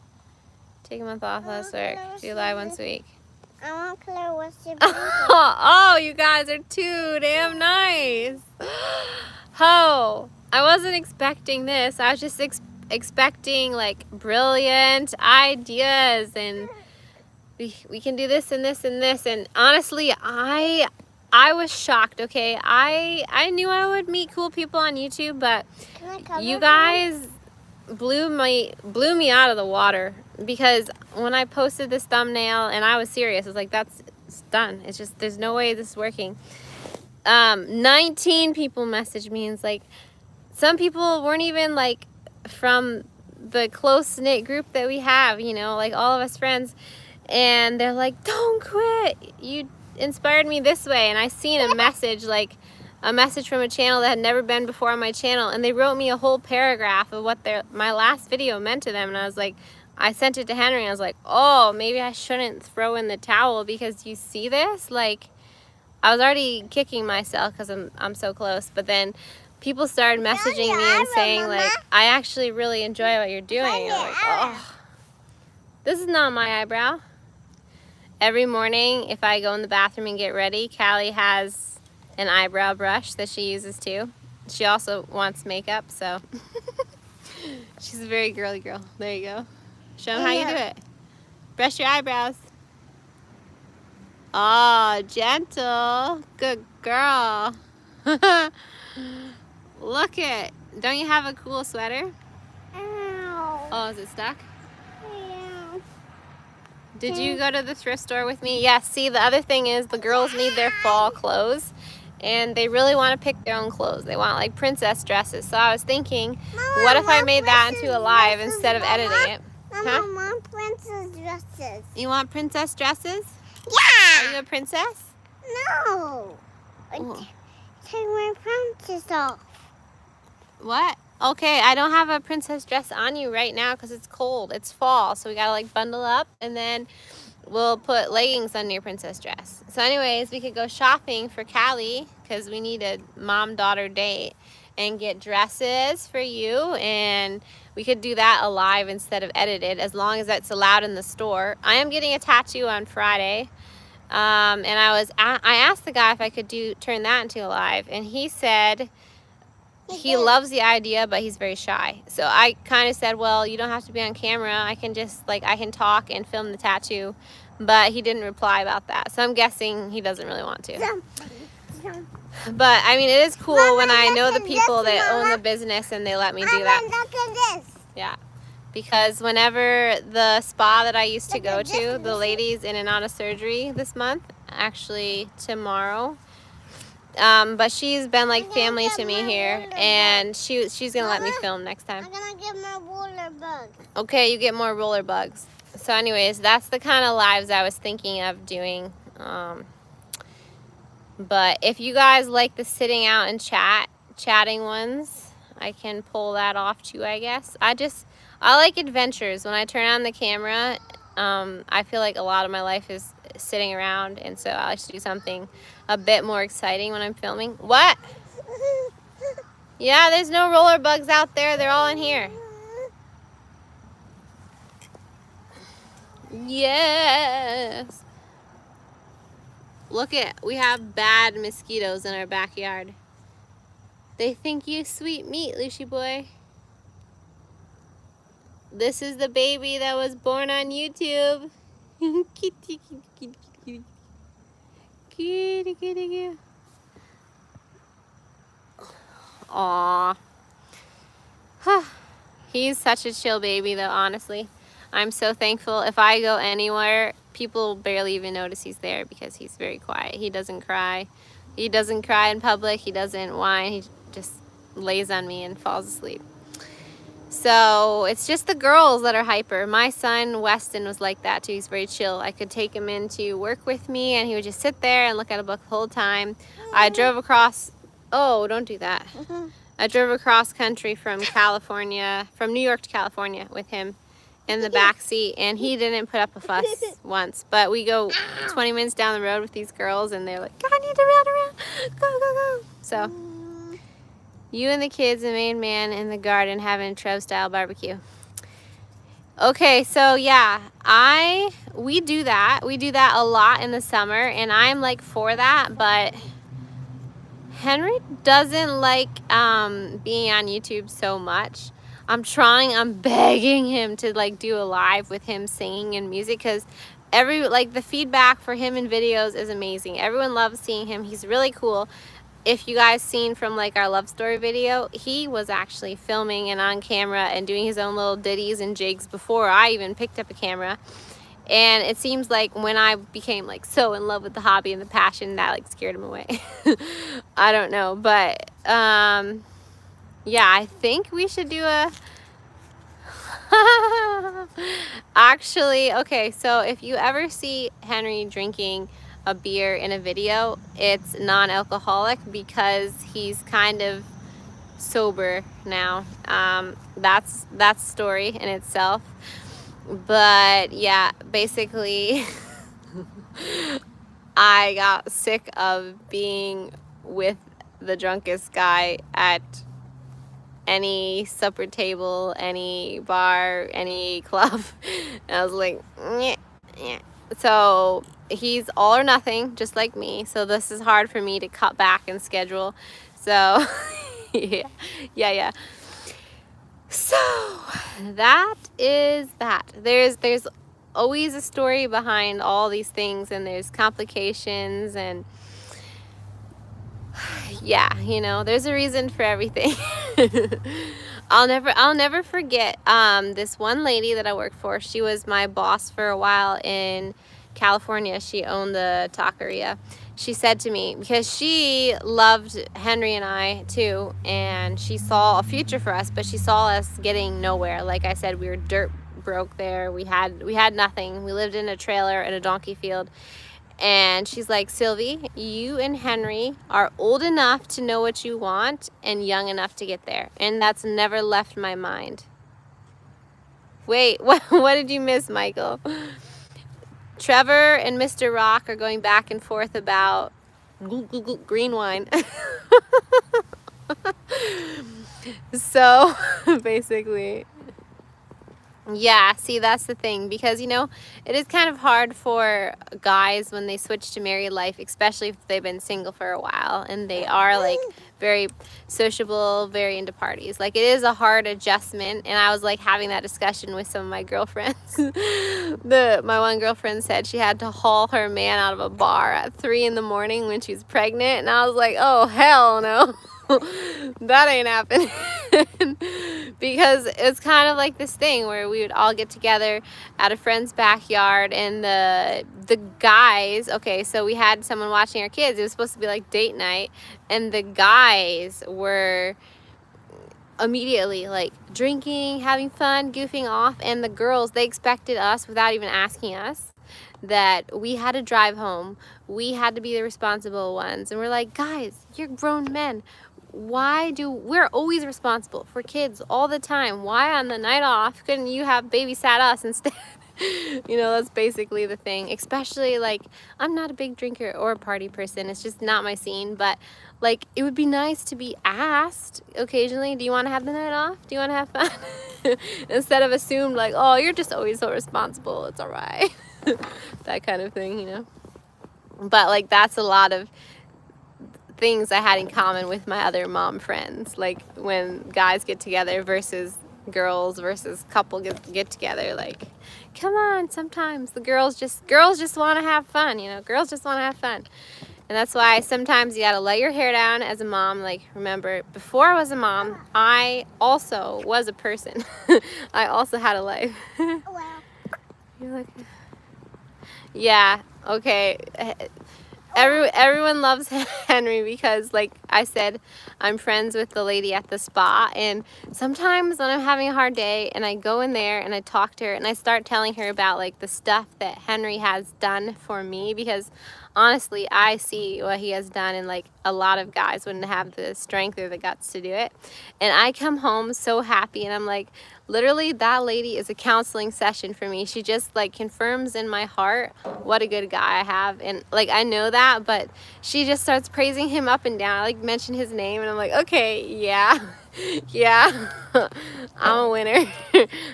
[SPEAKER 1] Take a month off, less work. Do live once a week.
[SPEAKER 2] I want Claire what's your
[SPEAKER 1] Oh, you guys are too damn nice. Oh, I wasn't expecting this. I was just expecting, like, brilliant ideas, and we can do this and this and this. And honestly, I was shocked. Okay, I knew I would meet cool people on YouTube, but you guys blew me out of the water, because when I posted this thumbnail, and I was serious, I was like, it's done. It's just, there's no way this is working. 19 people messaged me, and it's like, some people weren't even, like, from the close-knit group that we have, you know, like all of us friends, and they're like, don't quit, you inspired me this way. And I seen a message, like a message from a channel that had never been before on my channel, and they wrote me a whole paragraph of what my last video meant to them. And I was like, I sent it to Henry, and I was like, oh, maybe I shouldn't throw in the towel, because you see this, like, I was already kicking myself because I'm so close. But then people started messaging me and saying, like, I actually really enjoy what you're doing. I'm like, oh, this is not my eyebrow. Every morning, if I go in the bathroom and get ready, Callie has an eyebrow brush that she uses too. She also wants makeup, so she's a very girly girl. There you go. Show them how you do it. Brush your eyebrows. Oh, gentle. Good girl. Look it. Don't you have a cool sweater?
[SPEAKER 2] Ow.
[SPEAKER 1] Oh, is it stuck?
[SPEAKER 2] Yeah.
[SPEAKER 1] Did you go to the thrift store with me? Yes. See, the other thing is the girls need their fall clothes, and they really want to pick their own clothes. They want like princess dresses. So I was thinking,
[SPEAKER 2] Mama,
[SPEAKER 1] what if I
[SPEAKER 2] want
[SPEAKER 1] made that
[SPEAKER 2] princess
[SPEAKER 1] into a live
[SPEAKER 2] dresses,
[SPEAKER 1] instead of
[SPEAKER 2] Mama?
[SPEAKER 1] editing it?
[SPEAKER 2] Mama,
[SPEAKER 1] Huh?
[SPEAKER 2] I want princess dresses.
[SPEAKER 1] You want princess dresses?
[SPEAKER 2] Yeah.
[SPEAKER 1] Are you a princess?
[SPEAKER 2] No.
[SPEAKER 1] Oh.
[SPEAKER 2] Take my princess off.
[SPEAKER 1] What? Okay, I don't have a princess dress on you right now because it's cold. It's fall, so we gotta like bundle up, and then we'll put leggings under your princess dress. So anyways, we could go shopping for Callie because we need a mom-daughter date and get dresses for you, and we could do that alive instead of edited as long as that's allowed in the store. I am getting a tattoo on Friday, and I asked the guy if I could turn that into a live, and he said he loves the idea, but he's very shy. So I kind of said, well, you don't have to be on camera. I can just I can talk and film the tattoo. But he didn't reply about that. So I'm guessing he doesn't really want to. But I mean, it is cool
[SPEAKER 2] Mama,
[SPEAKER 1] when I know
[SPEAKER 2] look
[SPEAKER 1] the
[SPEAKER 2] at
[SPEAKER 1] people
[SPEAKER 2] this,
[SPEAKER 1] that own
[SPEAKER 2] Mama.
[SPEAKER 1] the business and they let me do
[SPEAKER 2] Mama,
[SPEAKER 1] that.
[SPEAKER 2] look at this.
[SPEAKER 1] Yeah. Because whenever the spa that I used to
[SPEAKER 2] Look
[SPEAKER 1] go
[SPEAKER 2] at
[SPEAKER 1] to,
[SPEAKER 2] this,
[SPEAKER 1] the
[SPEAKER 2] Lucy.
[SPEAKER 1] lady's in and out of surgery this month, actually tomorrow. But she's been like
[SPEAKER 2] I'm gonna
[SPEAKER 1] family
[SPEAKER 2] get
[SPEAKER 1] to me
[SPEAKER 2] my
[SPEAKER 1] here,
[SPEAKER 2] Rollerbug.
[SPEAKER 1] and she's gonna let me
[SPEAKER 2] Mama,
[SPEAKER 1] film next time.
[SPEAKER 2] I'm gonna get my Rollerbug.
[SPEAKER 1] Okay, you get more roller bugs. So anyways, that's the kind of lives I was thinking of doing. But if you guys like the sitting out and chatting ones, I can pull that off too, I guess. I like adventures. When I turn on the camera, I feel like a lot of my life is sitting around, and so I like to do something a bit more exciting when I'm filming. What? Yeah, there's no roller bugs out there. They're all in here. Yes. Look we have bad mosquitoes in our backyard. They think you sweet meat, Lucy boy. This is the baby that was born on YouTube. Kitty, kitty, kitty, kitty. Kitty, kitty, kitty. Aww. He's such a chill baby though, honestly. I'm so thankful. If I go anywhere, people barely even notice he's there because he's very quiet. He doesn't cry. He doesn't cry in public. He doesn't whine. He just lays on me and falls asleep. So it's just the girls that are hyper. My son, Weston, was like that too. He's very chill. I could take him in to work with me and he would just sit there and look at a book the whole time. I drove across, oh, don't do that. I drove across country from New York to California with him in the back seat, and he didn't put up a fuss once. But we go 20 minutes down the road with these girls, and they're like, I need to run around, go, go, go. So, you and the kids, the main man in the garden having a Trev-style barbecue. Okay, so yeah, we do that. We do that a lot in the summer, and I'm like for that, but Henry doesn't like being on YouTube so much. I'm begging him to like do a live with him singing and music, because the feedback for him in videos is amazing. Everyone loves seeing him. He's really cool. If you guys seen from like our love story video, he was actually filming and on camera and doing his own little ditties and jigs before I even picked up a camera. And it seems like when I became like so in love with the hobby and the passion, that like scared him away. I don't know, but yeah, I think we should do a actually, okay, so if you ever see Henry drinking a beer in a video, it's non-alcoholic because he's kind of sober now. That's a story in itself. But yeah, basically I got sick of being with the drunkest guy at any supper table, any bar, any club. And I was like, nyeh, nyeh. So he's all or nothing, just like me. So this is hard for me to cut back and schedule. So yeah. So that is that. There's always a story behind all these things, and there's complications, and yeah, there's a reason for everything. I'll never forget this one lady that I worked for. She was my boss for a while in California. She owned the taqueria. She said to me, because she loved Henry and I too, and she saw a future for us, but she saw us getting nowhere. Like I said, we were dirt broke there. We had nothing. We lived in a trailer in a donkey field. And she's like, Sylvie, you and Henry are old enough to know what you want and young enough to get there. And that's never left my mind. Wait, what did you miss, Michael? Trevor and Mr. Rock are going back and forth about green wine. So basically, yeah, see, that's the thing, because you know, it is kind of hard for guys when they switch to married life, especially if they've been single for a while and they are like very sociable, very into parties. Like, it is a hard adjustment, and I was like having that discussion with some of my girlfriends. My one girlfriend said she had to haul her man out of a bar at 3 in the morning when she was pregnant, and I was like, oh hell no. That ain't happening. Because it's kind of like this thing where we would all get together at a friend's backyard, and the guys, okay, so we had someone watching our kids. It was supposed to be like date night, and the guys were immediately like drinking, having fun, goofing off, and the girls, they expected us, without even asking us, that we had to drive home. We had to be the responsible ones. And we're like, guys, you're grown men. We're always responsible for kids all the time. Why on the night off couldn't you have babysat us instead? You know, that's basically the thing. Especially, like, I'm not a big drinker or a party person. It's just not my scene. But like, it would be nice to be asked occasionally, do you want to have the night off? Do you want to have fun? Instead of assumed like, oh, you're just always so responsible, it's all right. That kind of thing, you know. But like, that's a lot of things I had in common with my other mom friends, like when guys get together versus girls versus couple get together. Like, come on, sometimes the girls just want to have fun, you know. Girls just want to have fun. And that's why sometimes you gotta let your hair down as a mom. Like, remember, before I was a mom, I also was a person. I also had a life.
[SPEAKER 2] Well,
[SPEAKER 1] You're like, yeah, okay. Everyone loves Henry because, like I said, I'm friends with the lady at the spa, and sometimes when I'm having a hard day and I go in there and I talk to her and I start telling her about like the stuff that Henry has done for me, because honestly I see what he has done, and like a lot of guys wouldn't have the strength or the guts to do it, and I come home so happy, and I'm like, literally, that lady is a counseling session for me. She just like confirms in my heart what a good guy I have. And like, I know that, but she just starts praising him up and down. I like mention his name and I'm like, okay, yeah, yeah, I'm a winner.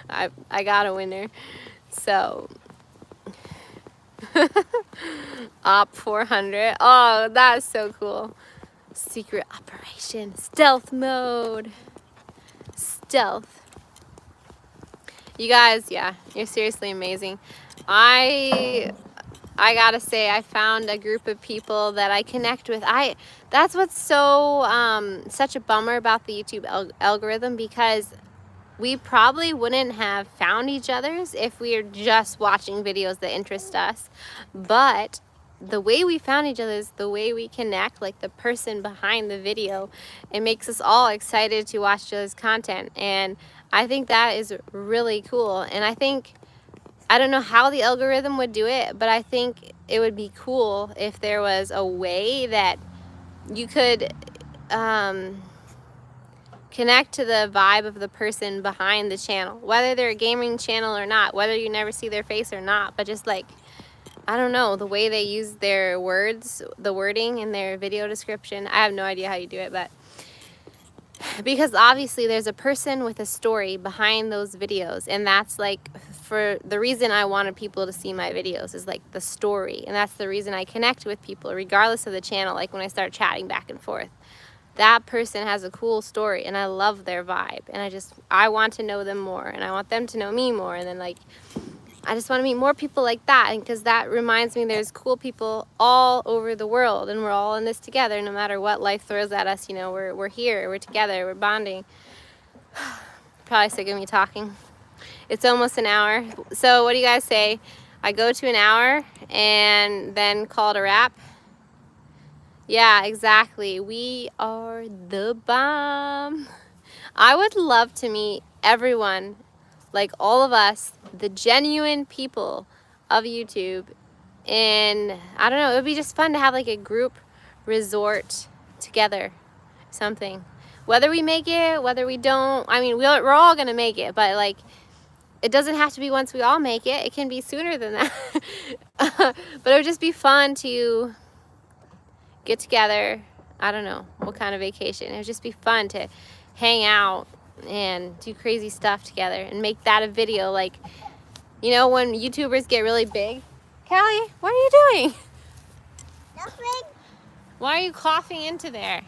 [SPEAKER 1] I got a winner. So, Op 400. Oh, that's so cool. Secret operation, stealth mode, stealth. You guys, yeah, you're seriously amazing. I gotta say, I found a group of people that I connect with. That's what's so such a bummer about the YouTube algorithm, because we probably wouldn't have found each other's if we were just watching videos that interest us. But the way we found each other is the way we connect, like the person behind the video. It makes us all excited to watch each other's content, and I think that is really cool. And I don't know how the algorithm would do it, but I think it would be cool if there was a way that you could connect to the vibe of the person behind the channel, whether they're a gaming channel or not, whether you never see their face or not, but just like, I don't know, the way they use their words, the wording in their video description. I have no idea how you do it, but because obviously there's a person with a story behind those videos, and that's like, for the reason I wanted people to see my videos is like the story, and that's the reason I connect with people regardless of the channel. Like when I start chatting back and forth, that person has a cool story and I love their vibe, and I want to know them more, and I want them to know me more, and then like I just want to meet more people like that, and because that reminds me there's cool people all over the world, and we're all in this together. No matter what life throws at us, you know, we're here, we're together, we're bonding. probably sick of me talking. It's almost an hour. So what do you guys say? I go to an hour and then call it a wrap? Yeah, exactly. We are the bomb. I would love to meet everyone, like all of us, the genuine people of YouTube. And I don't know, it would be just fun to have like a group resort together, something. Whether we make it, whether we don't, I mean, we're all gonna make it, but like, it doesn't have to be once we all make it. It can be sooner than that. But it would just be fun to get together. I don't know what kind of vacation. It would just be fun to hang out and do crazy stuff together and make that a video. Like, you know, when YouTubers get really big. Callie, what are you doing?
[SPEAKER 2] Nothing.
[SPEAKER 1] Why are you coughing into there?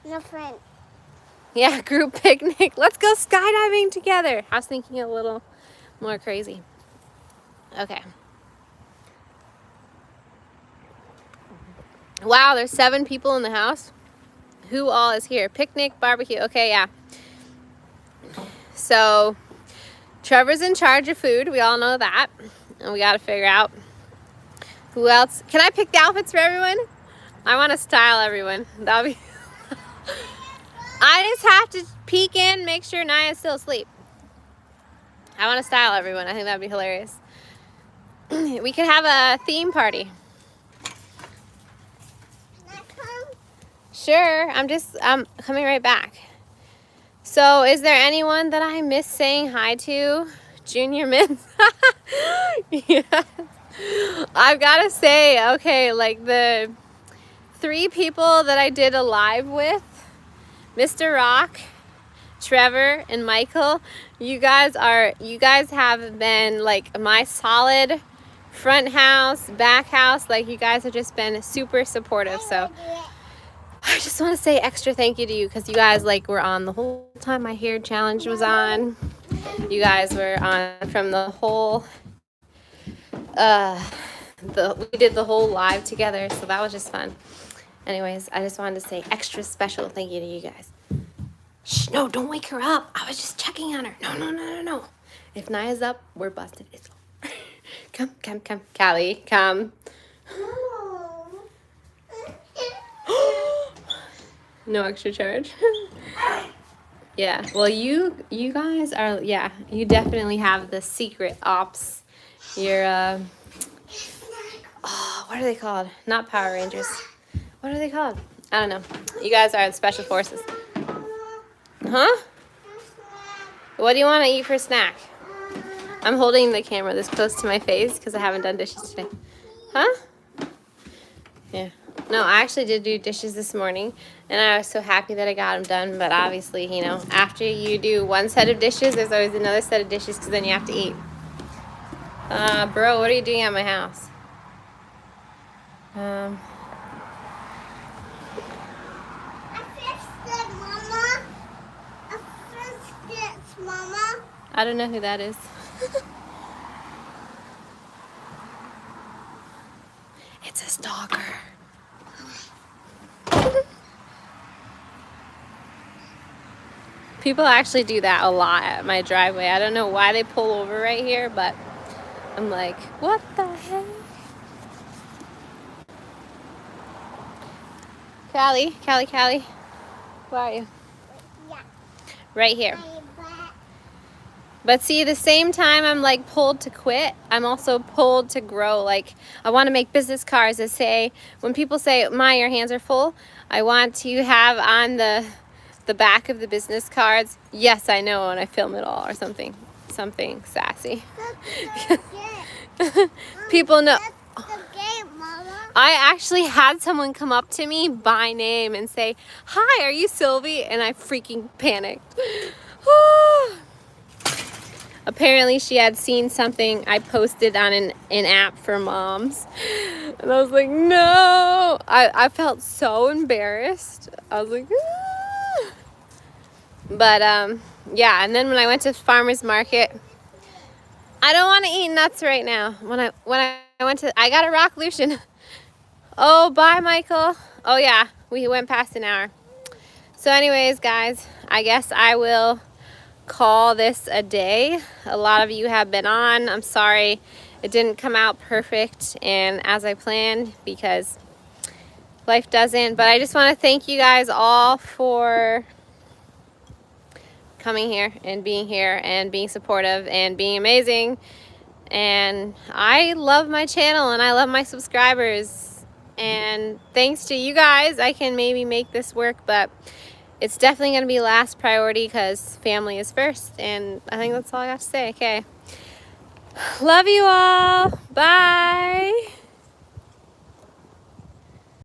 [SPEAKER 2] Nothing.
[SPEAKER 1] Yeah, group picnic. Let's go skydiving together. I was thinking a little more crazy. Okay. Wow, there's 7 people in the house. Who all is here? Picnic, barbecue. Okay, yeah. So, Trevor's in charge of food. We all know that. And we got to figure out who else. Can I pick the outfits for everyone? I want to style everyone. That'll be... I just have to peek in, make sure Naya's still asleep. I want to style everyone. I think that'd be hilarious. We could have a theme party.
[SPEAKER 2] Can I come?
[SPEAKER 1] Sure, I'm coming right back. So, is there anyone that I miss saying hi to? Junior Mints? Yeah. I've got to say, okay, like the 3 people that I did a live with, Mr. Rock, Trevor, and Michael, you guys have been like my solid front house, back house. Like, you guys have just been super supportive. So I just want to say extra thank you to you, because you guys like were on the whole time my hair challenge was on. You guys were on from the whole we did the whole live together, so that was just fun. Anyways, I just wanted to say extra special thank you to you guys. Shh, no, don't wake her up. I was just checking on her. No. If Naya's up, we're busted. It's over. Come. Callie, come. No extra charge. Yeah, well, you guys are, yeah, you definitely have the secret ops. You're, oh, what are they called? Not Power Rangers. What are they called? I don't know. You guys are the Special Forces. Huh? What do you want to eat for a snack? I'm holding the camera this close to my face because I haven't done dishes today. Huh? Yeah. No, I actually did do dishes this morning, and I was so happy that I got them done. But obviously, you know, after you do one set of dishes, there's always another set of dishes because then you have to eat. Bro, what are you doing at my house?
[SPEAKER 2] I fixed it, Mama. I fixed it, Mama.
[SPEAKER 1] I don't know who that is. It's a stalker. People actually do that a lot at my driveway. I don't know why they pull over right here, but I'm like, what the heck? Callie. Where are you?
[SPEAKER 2] Yeah.
[SPEAKER 1] Right here. But see, the same time I'm like pulled to quit, I'm also pulled to grow. Like, I want to make business cards that say, when people say, Ma, your hands are full, I want to have on the back of the business cards, yes, I know, and I film it all, or something sassy. People know.
[SPEAKER 2] That's the game, Mama.
[SPEAKER 1] I actually had someone come up to me by name and say, hi, are you Sylvie? And I freaking panicked. Apparently she had seen something I posted on an app for moms. And I was like, no. I felt so embarrassed. I was like, ah. But yeah, and then when I went to farmer's market, I don't want to eat nuts right now. When I went to, I got a rock Lucian. Oh, bye, Michael. Oh yeah, we went past an hour. So anyways, guys, I guess I will call this a day. A lot of you have been on. I'm sorry it didn't come out perfect and as I planned because life doesn't. But I just want to thank you guys all for coming here and being supportive and being amazing. And I love my channel and I love my subscribers. And thanks to you guys, I can maybe make this work, but it's definitely going to be last priority because family is first. And I think that's all I got to say. Okay. Love you all. Bye.